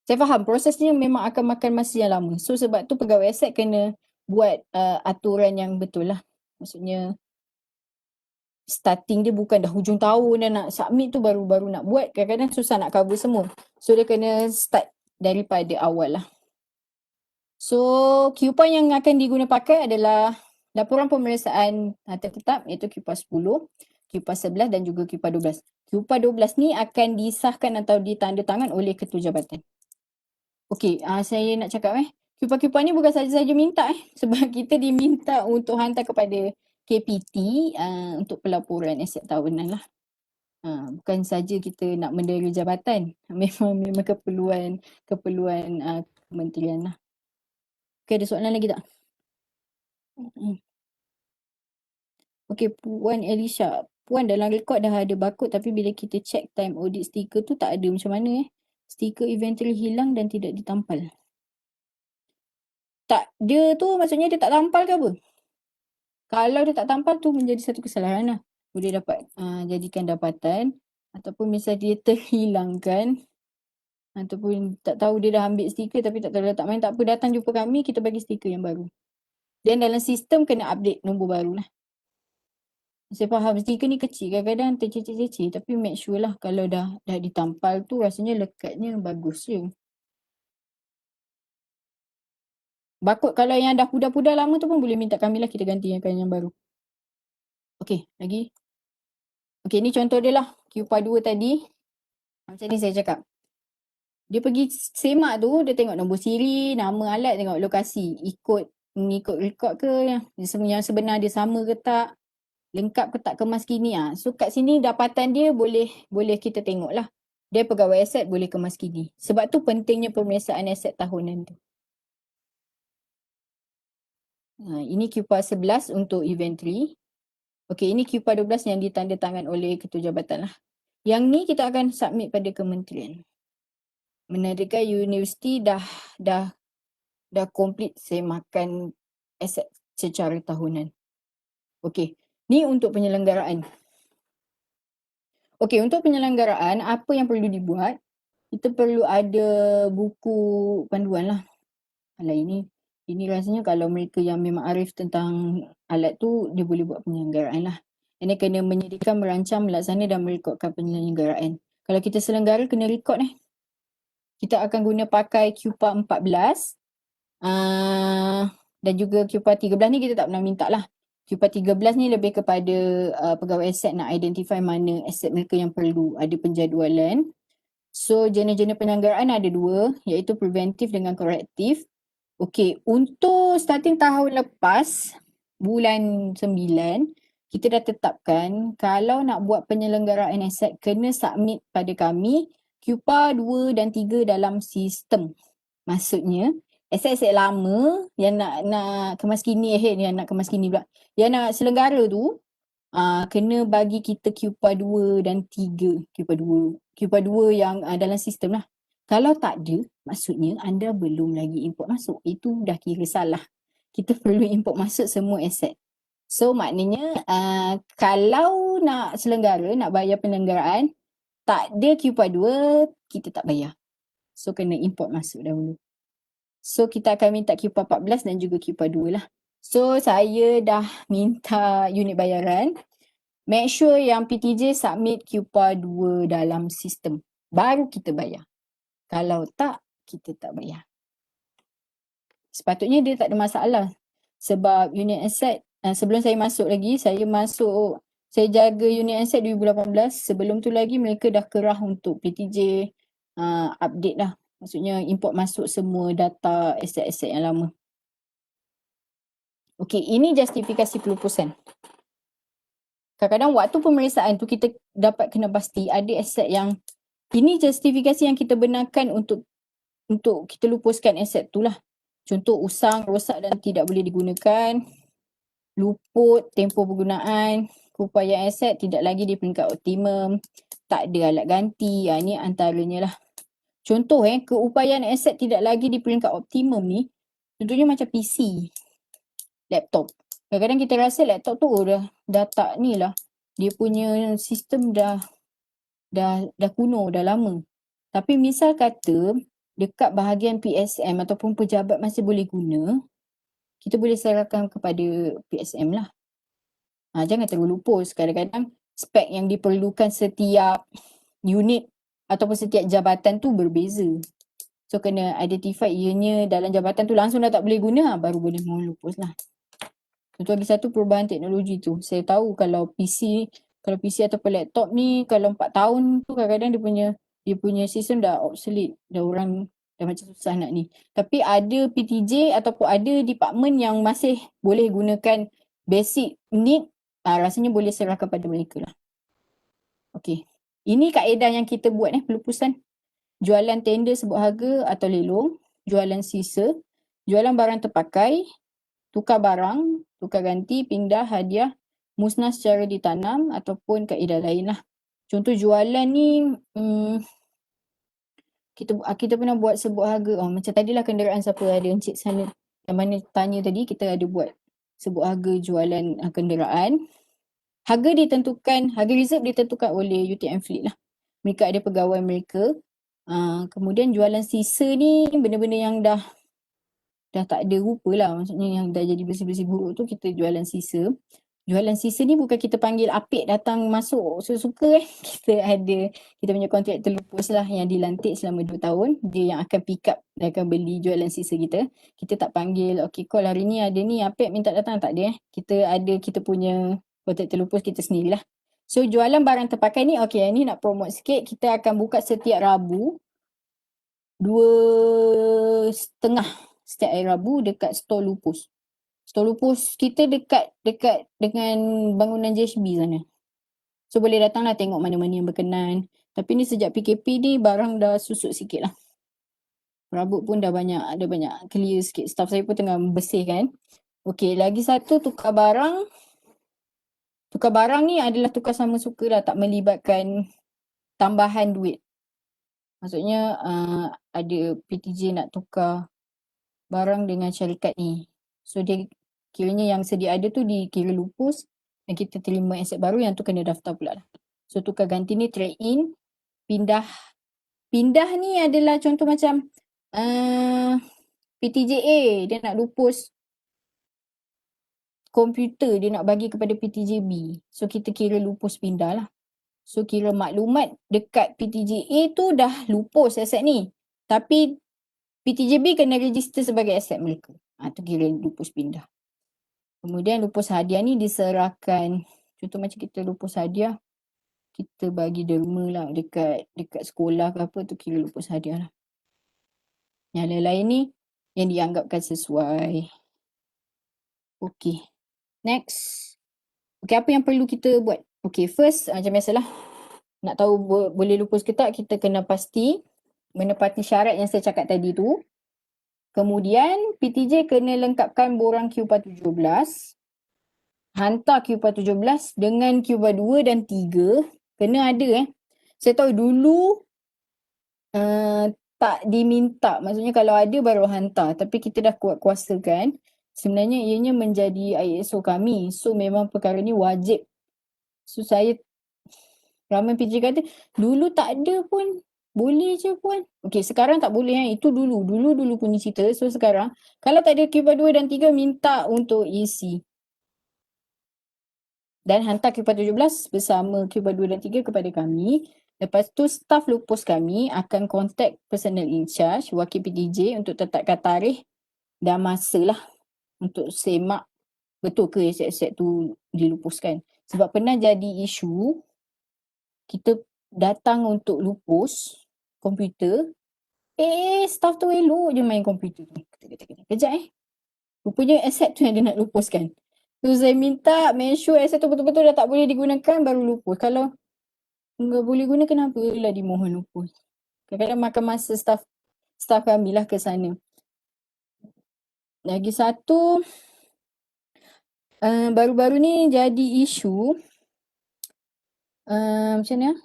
Saya faham prosesnya memang akan makan masa yang lama. So sebab tu pegawai aset kena buat aturan yang betul lah. Maksudnya starting dia bukan dah hujung tahun dah nak submit tu baru nak buat. Kadang-kadang susah nak cover semua. So dia kena start daripada awal lah. So QPA yang akan diguna pakai adalah laporan pemeriksaan harta tetap iaitu QPA 10, QPA 11 dan juga QPA 12. QPA 12 ni akan disahkan atau ditandatangan oleh ketua jabatan. Okey, saya nak cakap QPA ni bukan saja-saja minta sebab kita diminta untuk hantar kepada KPT untuk pelaporan aset tahunan lah. Bukan saja kita nak mendera jabatan, memang keperluan kementerian lah. Okay, ada soalan lagi tak? Okay, Puan Elisha. Puan dalam rekod dah ada barcode tapi bila kita check time audit stiker tu tak ada, macam mana Stiker inventory hilang dan tidak ditampal. Tak, dia tu maksudnya dia tak tampal ke apa? Kalau dia tak tampal tu menjadi satu kesalahan lah. Boleh dapat jadikan dapatan ataupun misalnya dia terhilangkan ataupun tak tahu dia dah ambil stiker tapi tak tahu letak mana, tak apa, datang jumpa kami, kita bagi stiker yang baru. Dan dalam sistem kena update nombor baru lah. Saya faham stiker ni kecil, kadang-kadang tercecil-cecil tapi make sure lah kalau dah ditampal tu rasanya lekatnya bagus je. Barcode kalau yang dah pudar-pudar lama tu pun boleh minta kami lah, kita gantikan yang baru. Okey, lagi. Okey, ni contoh dia lah. QPA 2 tadi. Macam ni saya cakap. Dia pergi semak tu, dia tengok nombor siri, nama alat, tengok lokasi. Mengikut rekod ke, yang sebenar dia sama ke tak, lengkap ke tak, kemas kini. So kat sini dapatan dia boleh kita tengok lah. Dia pegawai aset boleh kemas kini. Sebab tu pentingnya pemeriksaan aset tahunan tu. Ini QPA 11 untuk inventory. Okey, ini QPA 12 yang ditandatangan oleh ketua jabatan lah. Yang ni kita akan submit pada kementerian. Menandakan universiti dah komplit semakan aset secara tahunan. Okey, ni untuk penyelenggaraan. Okey, untuk penyelenggaraan apa yang perlu dibuat? Kita perlu ada buku panduan lah. Alah, ini rasanya kalau mereka yang memang arif tentang alat tu, dia boleh buat penyelenggaraan lah. Ini kena menyediakan, merancang, melaksana dan merekodkan penyelenggaraan. Kalau kita selenggara kena rekod Kita akan guna pakai QPA 14 dan juga QPA 13 ni kita tak pernah minta lah. QPA 13 ni lebih kepada pegawai aset nak identify mana aset mereka yang perlu ada penjadualan. So jenis-jenis penyelenggaraan ada dua, iaitu preventif dengan korektif. Okey, untuk starting tahun lepas, bulan 9, kita dah tetapkan kalau nak buat penyelenggaraan aset kena submit pada kami QPA 2 dan 3 dalam sistem. Maksudnya, aset-aset lama yang nak kemas kini, yang nak kemas kini pula, yang nak selenggara tu, kena bagi kita QPA 2 dan 3. QPA 2 yang dalam sistem lah. Kalau tak ada, maksudnya anda belum lagi import masuk. Itu dah kira salah. Kita perlu import masuk semua aset. So maknanya kalau nak selenggara, nak bayar penyelenggaraan, tak ada QPA 2, kita tak bayar. So kena import masuk dahulu. So kita akan minta QPA 14 dan juga QPA 2 lah. So saya dah minta unit bayaran. Make sure yang PTJ submit QPA 2 dalam sistem. Baru kita bayar. Kalau tak, kita tak bayar. Sepatutnya dia tak ada masalah. Sebab unit asset, sebelum saya masuk lagi, saya jaga unit asset 2018. Sebelum tu lagi mereka dah kerah untuk PTJ update lah. Maksudnya import masuk semua data aset-aset yang lama. Okey, ini justifikasi pelupusan. Kadang-kadang waktu pemeriksaan tu kita dapat kena pasti ada aset yang ini justifikasi yang kita benarkan untuk kita lupuskan aset tu lah. Contoh usang, rosak dan tidak boleh digunakan, luput, tempoh penggunaan, keupayaan aset tidak lagi di peringkat optimum, tak ada alat ganti. Ini antaranya lah. Contoh keupayaan aset tidak lagi di peringkat optimum ni, contohnya macam PC, laptop. Kadang-kadang kita rasa laptop tu dah tak ni lah. Dia punya sistem dah kuno, dah lama. Tapi misal kata dekat bahagian PSM ataupun pejabat masih boleh guna, kita boleh serahkan kepada PSM lah. Jangan terlalu lupus. Kadang-kadang spek yang diperlukan setiap unit ataupun setiap jabatan tu berbeza. So kena identify ianya dalam jabatan tu langsung dah tak boleh guna, baru boleh melupus lah. Contoh lagi satu perubahan teknologi tu. Saya tahu kalau PC ataupun laptop ni kalau 4 tahun tu kadang-kadang dia punya sistem dah obsolete. Dah orang dah macam susah nak ni. Tapi ada PTJ ataupun ada department yang masih boleh gunakan basic need, rasanya boleh serahkan pada mereka lah. Okey. Ini kaedah yang kita buat pelupusan. Jualan tender sebut harga atau lelong, jualan sisa, jualan barang terpakai, tukar barang, tukar ganti, pindah, hadiah, musnah secara ditanam ataupun kaedah lain lah. Contoh jualan ni, kita pernah buat sebut harga. Macam tadilah kenderaan siapa ada encik sana yang mana tanya tadi, kita ada buat sebut harga jualan kenderaan. Harga reserve ditentukan oleh UTM Fleet lah. Mereka ada pegawai mereka. Kemudian jualan sisa ni benda-benda yang dah tak ada rupa lah. Maksudnya yang dah jadi bersih-bersih buruk tu kita jualan sisa. Jualan sisa ni bukan kita panggil apik datang masuk suka-suka kita punya kontrak terlupus lah yang dilantik selama 2 tahun. Dia yang akan pick up, dia akan beli jualan sisa kita. Kita tak panggil, okay call hari ni ada ni apik minta datang, tak ada Kita ada kita punya kontrak terlupus kita sendirilah. So jualan barang terpakai ni, okay ni nak promote sikit, kita akan buka setiap Rabu 2.30 setiap hari Rabu dekat store lupus. Store lupus kita dekat dengan bangunan JHB sana. So boleh datanglah tengok mana-mana yang berkenan. Tapi ni sejak PKP ni barang dah susut sikit lah. Rabut pun dah ada banyak clear sikit. Staff saya pun tengah bersihkan. Okay, lagi satu tukar barang. Tukar barang ni adalah tukar sama suka lah, tak melibatkan tambahan duit. Maksudnya ada PTJ nak tukar barang dengan syarikat ni. So dia kiranya yang sedia ada tu dikira lupus dan kita terima aset baru yang tu kena daftar pula lah. So tukar ganti ni trade in, pindah ni adalah contoh macam PTJA dia nak lupus komputer, dia nak bagi kepada PTJB. So kita kira lupus pindah lah. So kira maklumat dekat PTJA tu dah lupus aset ni. Tapi PTJB kena register sebagai aset mereka. Tu kira lupus pindah. Kemudian lupus hadiah ni diserahkan, contoh macam kita lupus hadiah, kita bagi derma lah dekat sekolah ke apa, tu kira lupus hadiah lah. Yang lain-lain ni yang dianggapkan sesuai. Okay. Next. Okay, apa yang perlu kita buat? Okay, first macam biasalah. Nak tahu boleh lupus ke tak, kita kena pasti menepati syarat yang saya cakap tadi tu. Kemudian PTJ kena lengkapkan borang Q417. Hantar Q417 dengan Q4 2 dan 3 kena ada Saya tahu dulu tak diminta. Maksudnya kalau ada baru hantar. Tapi kita dah kuat kuasakan. Sebenarnya ianya menjadi ISO kami. So memang perkara ni wajib. So saya ramai PJ kata dulu tak ada pun. Boleh je pun. Okay, sekarang tak boleh Itu dulu punya cerita. So sekarang kalau tak ada Q4 2 dan 3 minta untuk isi. Dan hantar Q417 bersama Q4 2 dan 3 kepada kami. Lepas tu staff lupus kami akan contact personal in charge, wakil PTJ untuk tetapkan tarikh dan masa lah untuk semak betul ke aset-aset tu dilupuskan. Sebab pernah jadi isu, kita datang untuk lupus komputer, staff tu elok je main komputer tu. Kejap rupanya aset tu yang dia nak lupuskan. So saya minta make sure aset tu betul-betul dah tak boleh digunakan baru lupus. Kalau enggak boleh guna, kenapa lah dimohon lupus? Kadang-kadang makan masa staff kami lah ke sana. Lagi satu, baru-baru ni jadi isu macam mana?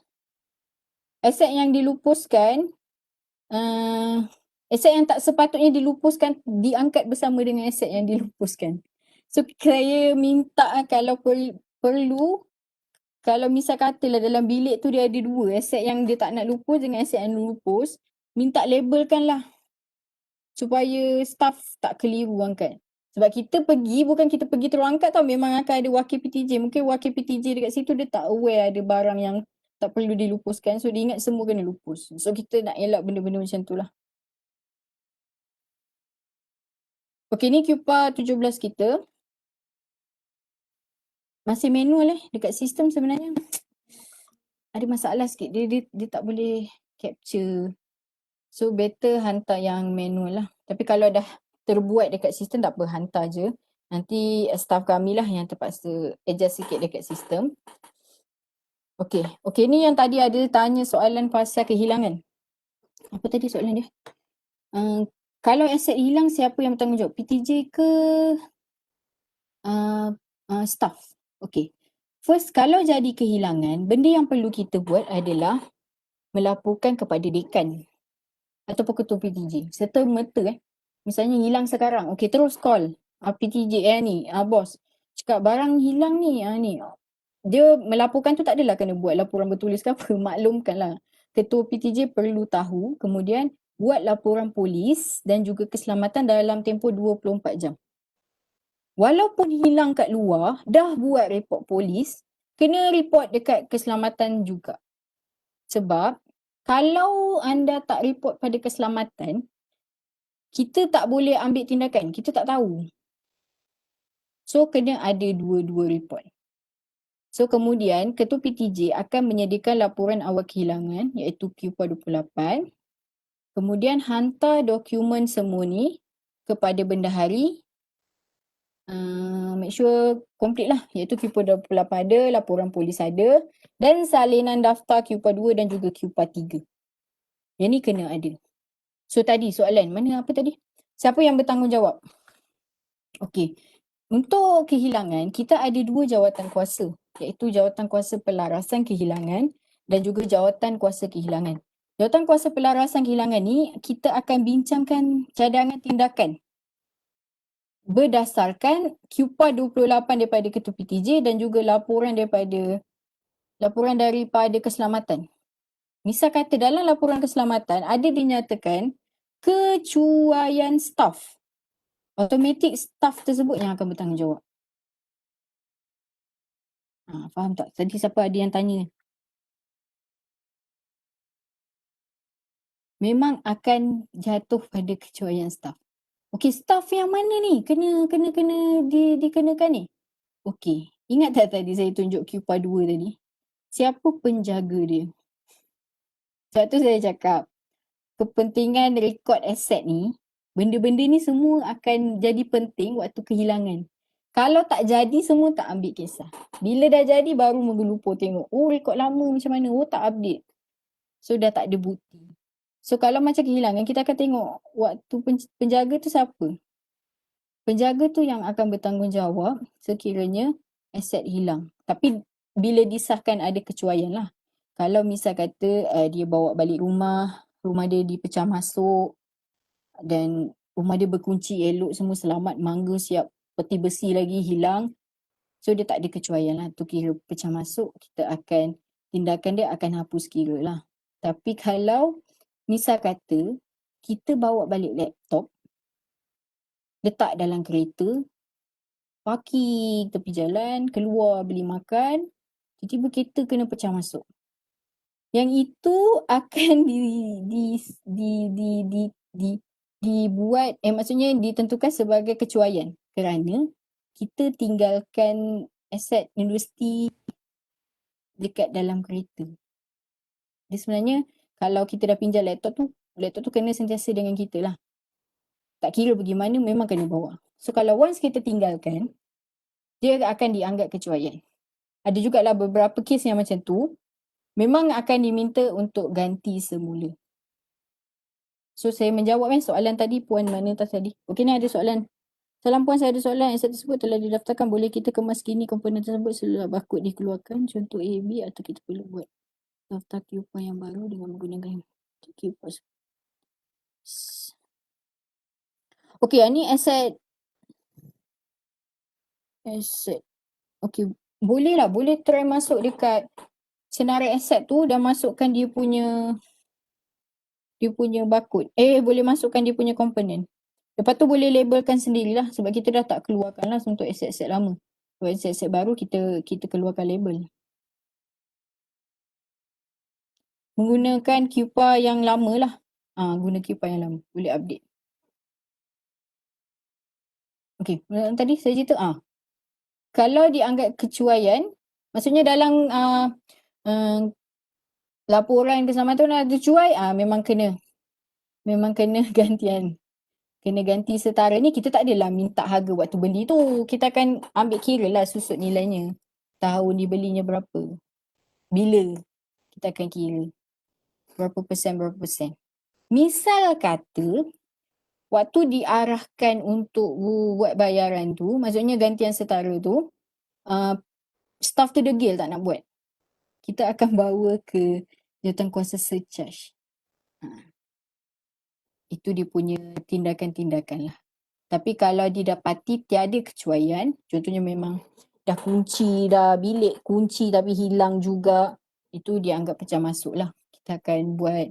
Aset yang dilupuskan aset yang tak sepatutnya dilupuskan diangkat bersama dengan aset yang dilupuskan. So saya minta kalau perlu, kalau misal katalah dalam bilik tu dia ada dua, aset yang dia tak nak lupus dengan aset yang lupus, minta labelkan lah supaya staff tak keliru angkat. Sebab kita pergi, bukan kita pergi terus angkat tau, memang akan ada wakil PTJ. Mungkin wakil PTJ dekat situ dia tak aware ada barang yang tak perlu dilupuskan. So dia ingat semua kena lupus. So kita nak elak benda-benda macam tu lah. Okay, ni QPA 17 kita. Masih manual dekat sistem sebenarnya. Ada masalah sikit. Dia tak boleh capture. So better hantar yang manual lah. Tapi kalau dah terbuat dekat sistem tak apa, hantar je. Nanti staff kami lah yang terpaksa adjust sikit dekat sistem. Okay. Okay, ni yang tadi ada tanya soalan pasal kehilangan. Apa tadi soalan dia? Kalau aset hilang, siapa yang bertanggungjawab? PTJ ke staff? Okay. First, kalau jadi kehilangan, benda yang perlu kita buat adalah melaporkan kepada dekan ataupun ketua PTJ serta merta misalnya hilang sekarang, okey terus call PTJ ni bos cakap barang hilang ni ni dia melaporkan tu tak adalah kena buat laporan bertulis ke apa, maklumkanlah ketua PTJ perlu tahu, kemudian buat laporan polis dan juga keselamatan dalam tempoh 24 jam. Walaupun hilang kat luar, dah buat report polis, kena report dekat keselamatan juga. Sebab kalau anda tak report pada keselamatan, kita tak boleh ambil tindakan. Kita tak tahu. So, kena ada dua-dua report. So, kemudian Ketua PTJ akan menyediakan laporan awal kehilangan iaitu QPA 28. Kemudian hantar dokumen semua ni kepada bendahari. Make sure complete lah iaitu QPA 28 ada, laporan polis ada dan salinan daftar QPA 2 dan juga QPA 3. Yang ni kena ada. So tadi soalan, mana apa tadi? Siapa yang bertanggungjawab? Okey. Untuk kehilangan, kita ada dua jawatan kuasa iaitu jawatan kuasa pelarasan kehilangan dan juga jawatan kuasa kehilangan. Jawatan kuasa pelarasan kehilangan ni kita akan bincangkan cadangan tindakan berdasarkan QPA 28 daripada Ketua PTJ dan juga laporan daripada keselamatan. Misal kata dalam laporan keselamatan ada dinyatakan kecuaian staf. Automatik staf tersebut yang akan bertanggungjawab. Faham tak? Tadi siapa ada yang tanya? Memang akan jatuh pada kecuaian staf. Okey, staf yang mana ni? Kena dikenakan ni? Okey, ingat tak tadi saya tunjuk QPA 2 tadi? Siapa penjaga dia? Sebab tu saya cakap, kepentingan rekod aset ni, benda-benda ni semua akan jadi penting waktu kehilangan. Kalau tak jadi, semua tak ambil kisah. Bila dah jadi, baru menggelupur tengok. Oh, rekod lama macam mana? Oh, tak update. So, dah tak ada bukti. So, kalau macam kehilangan, kita akan tengok waktu penjaga tu siapa. Penjaga tu yang akan bertanggungjawab sekiranya aset hilang. Tapi, bila disahkan ada kecuaian lah. Kalau misal kata dia bawa balik rumah dia dipecah masuk dan rumah dia berkunci elok semua selamat, mangga siap, peti besi lagi hilang. So dia tak ada kecuaian lah. Tu kira pecah masuk, kita akan, tindakan dia akan hapus kira lah. Tapi kalau misal kata kita bawa balik laptop, letak dalam kereta, parking tepi jalan, keluar beli makan, tiba-tiba kereta kena pecah masuk. Yang itu akan dibuat, maksudnya ditentukan sebagai kecuaian kerana kita tinggalkan aset universiti dekat dalam kereta. Jadi sebenarnya kalau kita dah pinjam laptop tu kena sentiasa dengan kita lah. Tak kira bagaimana memang kena bawa. So kalau once kita tinggalkan, dia akan dianggap kecuaian. Ada jugalah beberapa kes yang macam tu, memang akan diminta untuk ganti semula. So saya menjawab soalan tadi puan mana tadi. Okey, ni ada soalan. Salam puan, saya ada soalan. Aset tersebut telah didaftarkan. Boleh kita kemas kini komponen tersebut setelah barcode dikeluarkan? Contoh A, B atau kita perlu buat daftar QPA yang baru dengan menggunakan QPA Okey, yang ni asset. Okey, boleh lah. Boleh try masuk dekat senarai asset tu dan masukkan dia punya barcode. Boleh masukkan dia punya komponen. Lepas tu boleh labelkan sendirilah sebab kita dah tak keluarkan lah untuk aset-aset lama. Untuk aset-aset baru kita keluarkan label. Menggunakan QPA yang lama lah. Guna QPA yang lama. Boleh update. Okey, tadi saya cerita kalau dianggap kecuaian, maksudnya dalam laporan keselamatan ada cuai, memang kena gantian. Kena ganti setara ni. Kita tak adalah minta harga waktu beli tu. Kita akan ambil kira lah susut nilainya. Tahun dibelinya berapa. Bila kita akan kira. Berapa persen. Misal kata, waktu diarahkan untuk buat bayaran tu, maksudnya gantian setara tu, staff tu degil tak nak buat. Kita akan bawa ke jawatankuasa surcharge. Itu dia punya tindakan-tindakan lah. Tapi kalau didapati tiada kecuaian, contohnya memang dah bilik kunci tapi hilang juga, itu dianggap pecah masuk lah. Kita akan buat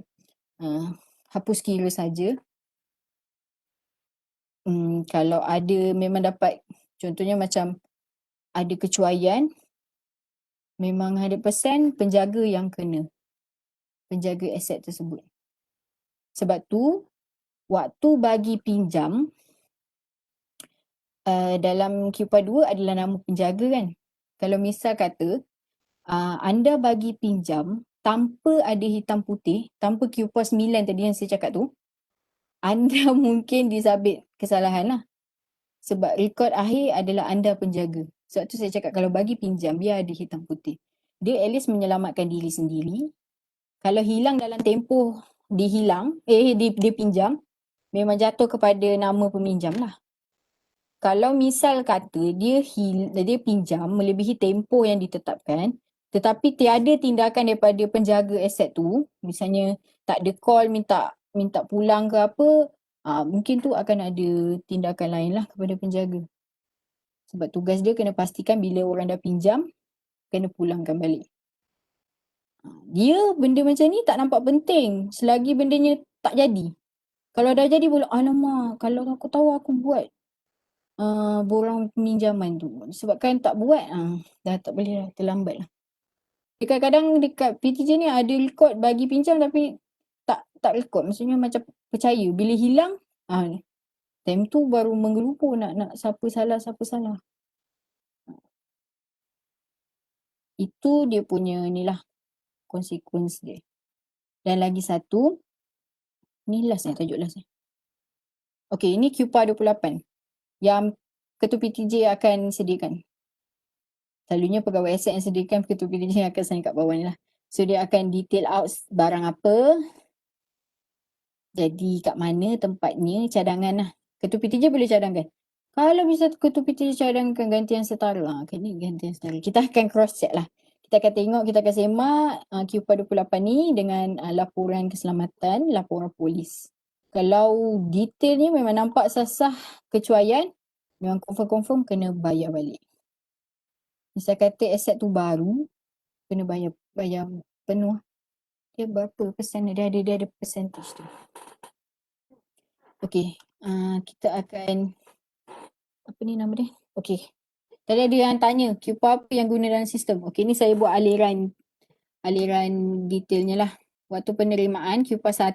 hapus kira saja. Kalau ada memang dapat, contohnya macam ada kecuaian, memang 100% penjaga yang kena. Penjaga aset tersebut. Sebab tu, waktu bagi pinjam, dalam QPA 2 adalah nama penjaga kan. Kalau misal kata, anda bagi pinjam tanpa ada hitam putih, tanpa QPA 9 tadi yang saya cakap tu, anda mungkin disabit kesalahan lah. Sebab rekod akhir adalah anda penjaga. Sebab tu saya cakap kalau bagi pinjam, biar ada hitam putih. Dia at least menyelamatkan diri sendiri. Kalau hilang dalam tempoh dia pinjam, memang jatuh kepada nama peminjam lah. Kalau misal kata dia pinjam melebihi tempoh yang ditetapkan, tetapi tiada tindakan daripada penjaga aset tu, misalnya tak ada call minta pulang ke apa, mungkin tu akan ada tindakan lain lah kepada penjaga. Sebab tugas dia kena pastikan bila orang dah pinjam, kena pulangkan balik. Dia benda macam ni tak nampak penting selagi bendanya tak jadi. Kalau dah jadi boleh, alamak, kalau aku tahu aku buat borang peminjaman tu. Sebabkan tak buat, dah tak boleh lah, terlambat lah. Kadang-kadang dekat PTJ ni ada rekod bagi pinjam tapi tak rekod. Maksudnya macam percaya. Bila hilang, time tu baru menggelupo nak siapa salah. Itu dia punya ni lah, konsekuensi dia. Dan lagi satu, ni last tajuk last ni. Okey, ini QPA 28 yang Ketua PTJ akan sediakan. Selalunya pegawai aset yang sediakan Ketua PTJ akan sign kat bawah ni lah. So dia akan detail out barang apa, jadi kat mana tempatnya, cadangan lah. Ketua PTJ boleh cadangkan. Kalau bisa Ketua PTJ cadangkan gantian setara, ni gantian setara. Kita akan cross check lah. Kita akan tengok, kita akan semak QPA 28 ni dengan laporan keselamatan, laporan polis. Kalau detailnya memang nampak sasah kecuaian, memang confirm kena bayar balik. Misal kata aset tu baru, kena bayar penuh. Dia berapa persen, dia ada percentage tu. Okey, kita akan, apa ni nama dia? Okey. Tadi ada yang tanya, QPA apa yang guna dalam sistem? Okey, ni saya buat aliran detailnya lah. Waktu penerimaan QPA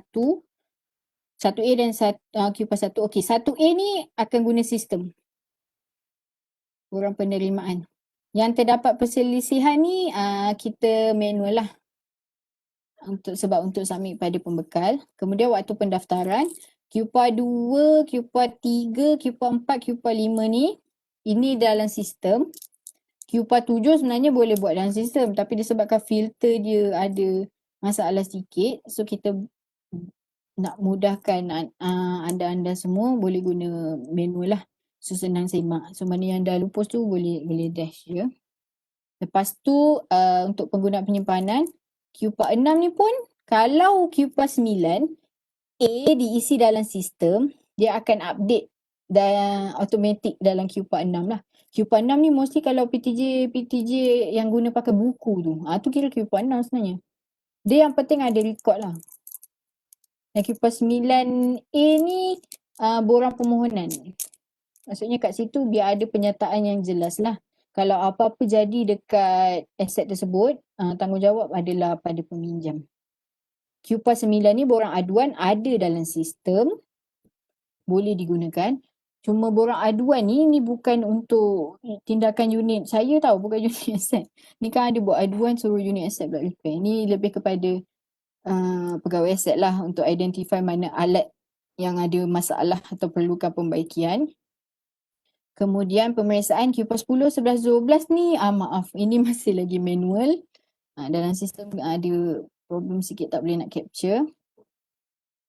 1A dan QPA 1. Okey, 1A ni akan guna sistem. Borang penerimaan. Yang terdapat perselisihan ni kita manual lah. Sebab untuk submit pada pembekal. Kemudian waktu pendaftaran, QPA 2, QPA 3, QPA 4, QPA 5 ni, ini dalam sistem. QPA 7 sebenarnya boleh buat dalam sistem, tapi disebabkan filter dia ada masalah sedikit, so kita nak mudahkan anda semua boleh guna manual lah. So senang semak. So mana yang dah lupus tu boleh dash je. Lepas tu untuk penggunaan penyimpanan, QPA 6 ni pun kalau QPA 9 A diisi dalam sistem, dia akan update dan automatic dalam Q46 lah. Q46 ni mostly kalau PTJ yang guna pakai buku tu. Tu kira Q46 sebenarnya. Dia yang penting ada record lah. Dan Q49A ni borang permohonan. Maksudnya kat situ biar ada penyataan yang jelas lah. Kalau apa-apa jadi dekat aset tersebut, tanggungjawab adalah pada peminjam. Q49 ni borang aduan ada dalam sistem, boleh digunakan. Cuma borang aduan ni bukan untuk tindakan unit saya tahu, bukan unit aset. Ni kan ada buat aduan suruh unit aset buat repair. Ni lebih kepada pegawai aset lah untuk identify mana alat yang ada masalah atau perlukan pembaikian. Kemudian pemeriksaan Q10, 11, 12 ni maaf, ini masih lagi manual. Dalam sistem ada problem sikit, tak boleh nak capture.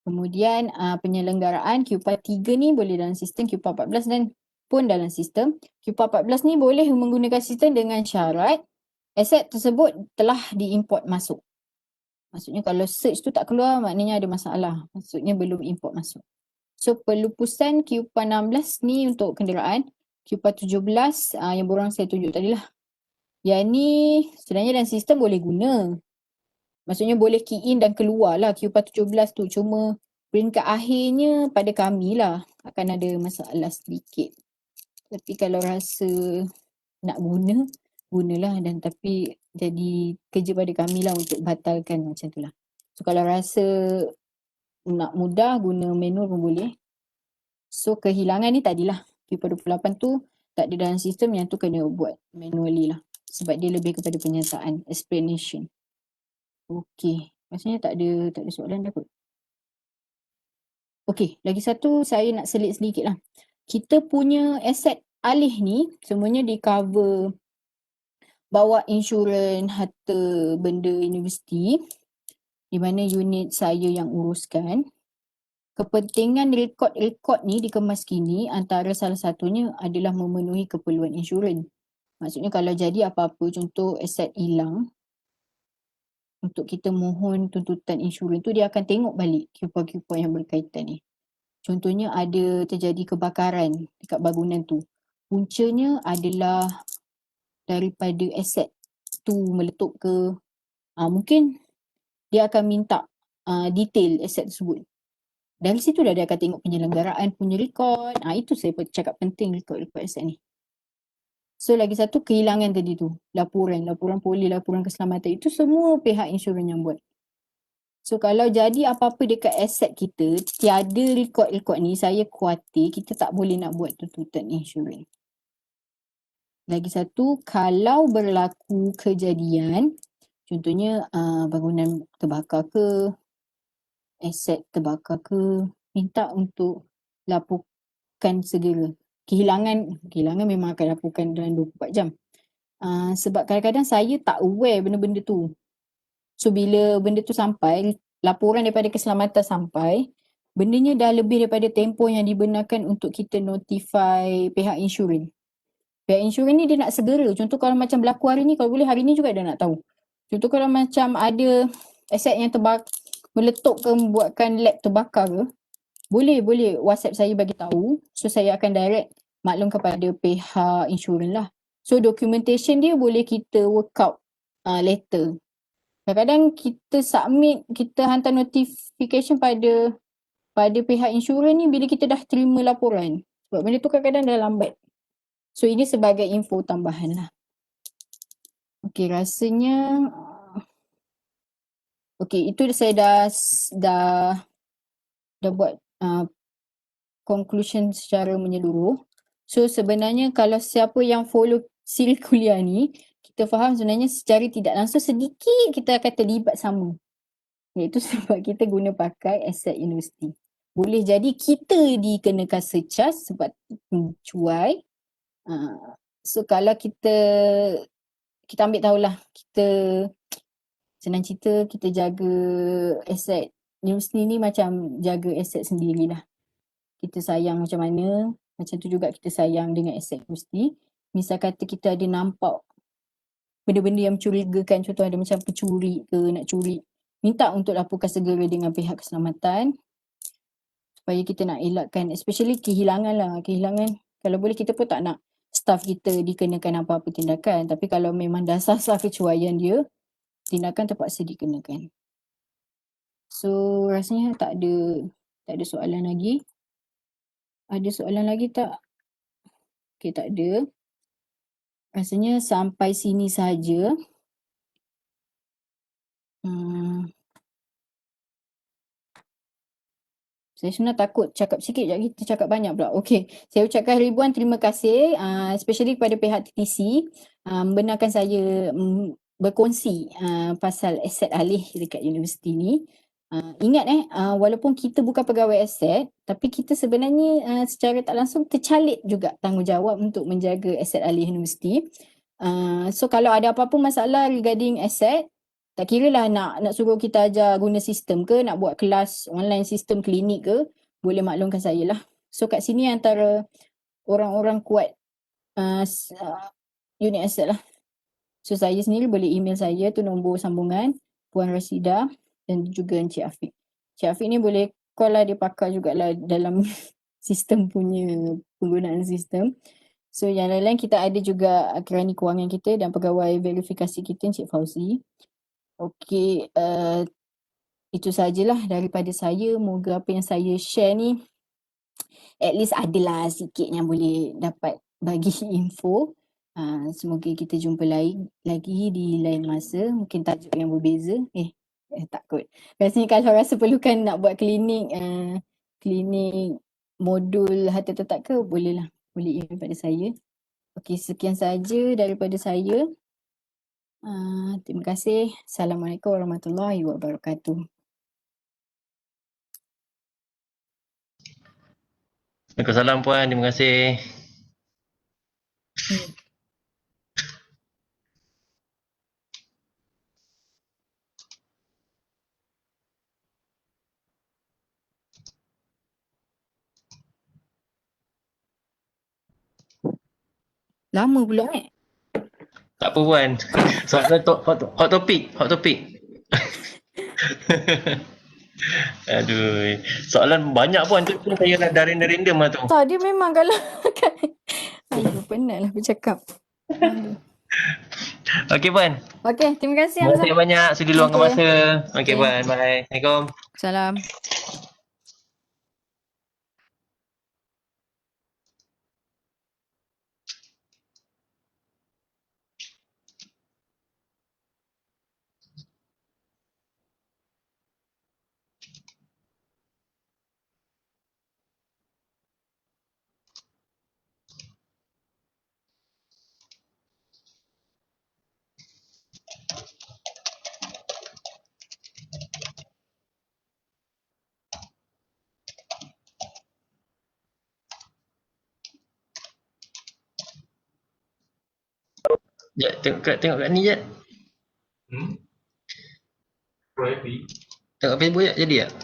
Kemudian penyelenggaraan Q43 ni boleh dalam sistem, Q14 dan pun dalam sistem. Q14 ni boleh menggunakan sistem dengan syarat aset tersebut telah diimport masuk. Maksudnya kalau search tu tak keluar, maknanya ada masalah. Maksudnya belum import masuk. So pelupusan Q16 ni untuk kenderaan. Q17 yang borang saya tunjuk tadi lah. Yang ni sebenarnya dalam sistem boleh guna. Maksudnya boleh key in dan keluar lah Q17 tu. Cuma peringkat akhirnya pada kami lah akan ada masalah sedikit. Tapi kalau rasa nak guna, gunalah. Dan tapi jadi kerja pada kami lah untuk batalkan macam tu lah. So kalau rasa nak mudah guna manual pun boleh. So kehilangan ni tadilah Q28 tu tak ada dalam sistem, yang tu kena buat manually lah. Sebab dia lebih kepada penyataan, explanation. Okey, rasanya tak ada soalan dah kot. Okey, lagi satu saya nak selit sedikit lah. Kita punya aset alih ni semuanya di cover bawa insurans harta benda universiti, di mana unit saya yang uruskan. Kepentingan rekod-rekod ni dikemas kini antara salah satunya adalah memenuhi keperluan insurans. Maksudnya kalau jadi apa-apa, contoh aset hilang, untuk kita mohon tuntutan insurans tu dia akan tengok balik kupon-kupon yang berkaitan ni. Contohnya ada terjadi kebakaran dekat bangunan tu. Puncanya adalah daripada aset tu meletup ke, mungkin dia akan minta detail aset tersebut. Dari situ dah dia akan tengok penyelenggaraan punya rekod. Itu saya cakap penting rekod-rekod aset ni. So lagi satu kehilangan tadi tu. Laporan polis, laporan keselamatan. Itu semua pihak insurans yang buat. So kalau jadi apa-apa dekat aset kita, tiada rekod-rekod ni, saya khawatir kita tak boleh nak buat tuntutan insurans. Lagi satu, kalau berlaku kejadian, contohnya bangunan terbakar ke, aset terbakar ke, minta untuk laporkan segera. Kehilangan memang akan laporkan dalam 24 jam. Sebab kadang-kadang saya tak aware benda-benda tu. So bila benda tu sampai, laporan daripada keselamatan sampai, bendanya dah lebih daripada tempoh yang dibenarkan untuk kita notify pihak insurans. Pihak insurans ni dia nak segera. Contoh kalau macam berlaku hari ni, kalau boleh hari ni juga dia nak tahu. Contoh kalau macam ada aset yang meletup ke, membuatkan lab terbakar ke, boleh WhatsApp saya bagi tahu. So saya akan direct maklum kepada pihak insurans lah. So documentation dia boleh kita work out later. Kadang-kadang kita submit, kita hantar notification pada pihak insurans ni bila kita dah terima laporan. Sebab benda tu kadang-kadang dah lambat. So ini sebagai info tambahan lah. Okey, rasanya okey, itu saya dah buat conclusion secara menyeluruh. So sebenarnya kalau siapa yang follow siri kuliah ni, kita faham sebenarnya secara tidak langsung sedikit kita akan terlibat sama. Iaitu sebab kita guna pakai aset universiti. Boleh jadi kita dikenakan surcharge sebab mencuai. So kalau kita ambil tahulah, kita senang cerita kita jaga aset universiti ni macam jaga aset sendirilah. Kita sayang macam mana, macam tu juga kita sayang dengan aset universiti. Misal kata kita ada nampak benda-benda yang mencurigakan, contoh ada macam pencuri ke nak curi, minta untuk laporkan segera dengan pihak keselamatan. supaya kita nak elakkan, especially kehilangan lah. Kehilangan, kalau boleh kita pun tak nak staff kita dikenakan apa-apa tindakan. Tapi kalau memang dah sah-sah kecuaian dia, tindakan terpaksa dikenakan. So rasanya tak ada soalan lagi. Ada soalan lagi tak? Okay, tak ada. Rasanya sampai sini saja. Saya sebenarnya takut cakap sikit je, kita cakap banyak pula. Okey, saya ucapkan ribuan terima kasih, especially kepada pihak TTC membenarkan saya berkongsi pasal aset alih dekat universiti ni. Ingat walaupun kita bukan pegawai aset, tapi kita sebenarnya secara tak langsung tercalik juga tanggungjawab untuk menjaga aset alih universiti. So kalau ada apa-apa masalah regarding aset, tak kira lah nak suruh kita ajar guna sistem ke, nak buat kelas online sistem klinik ke, boleh maklumkan saya lah. So kat sini antara orang-orang kuat unit asset lah. So saya sendiri boleh email saya tu nombor sambungan Puan Rasida dan juga Encik Afiq. Encik Afiq ni boleh call lah, dia pakar jugalah dalam sistem punya penggunaan sistem. So yang lain-lain kita ada juga kerani kewangan kita dan pegawai verifikasi kita Encik Fauzi. Okey, itu sajalah daripada saya. Moga apa yang saya share ni at least adalah sikit yang boleh dapat bagi info. Semoga kita jumpa lagi di lain masa. Mungkin tajuk yang berbeza. Takut. Biasanya kalau rasa perlukan nak buat klinik modul harta tetap ke, boleh email pada saya. Okey, sekian saja daripada saya. Terima kasih. Assalamualaikum warahmatullahi wabarakatuh. Waalaikumsalam Puan, terima kasih. Lama pula Tak apa Puan. Soalan hot topic. Aduh, soalan banyak Puan tu pun saya dah random lah tu. Dia memang kalau aduh, penatlah bercakap. Okey Puan. Okey, terima kasih Terima Hamzah. kasih banyak sudi luangkan masa. Okey Okay. Puan, bye. Assalamualaikum. Salam. Jap, tengok kat ni jap. Tengok Facebook jap, jadi tak?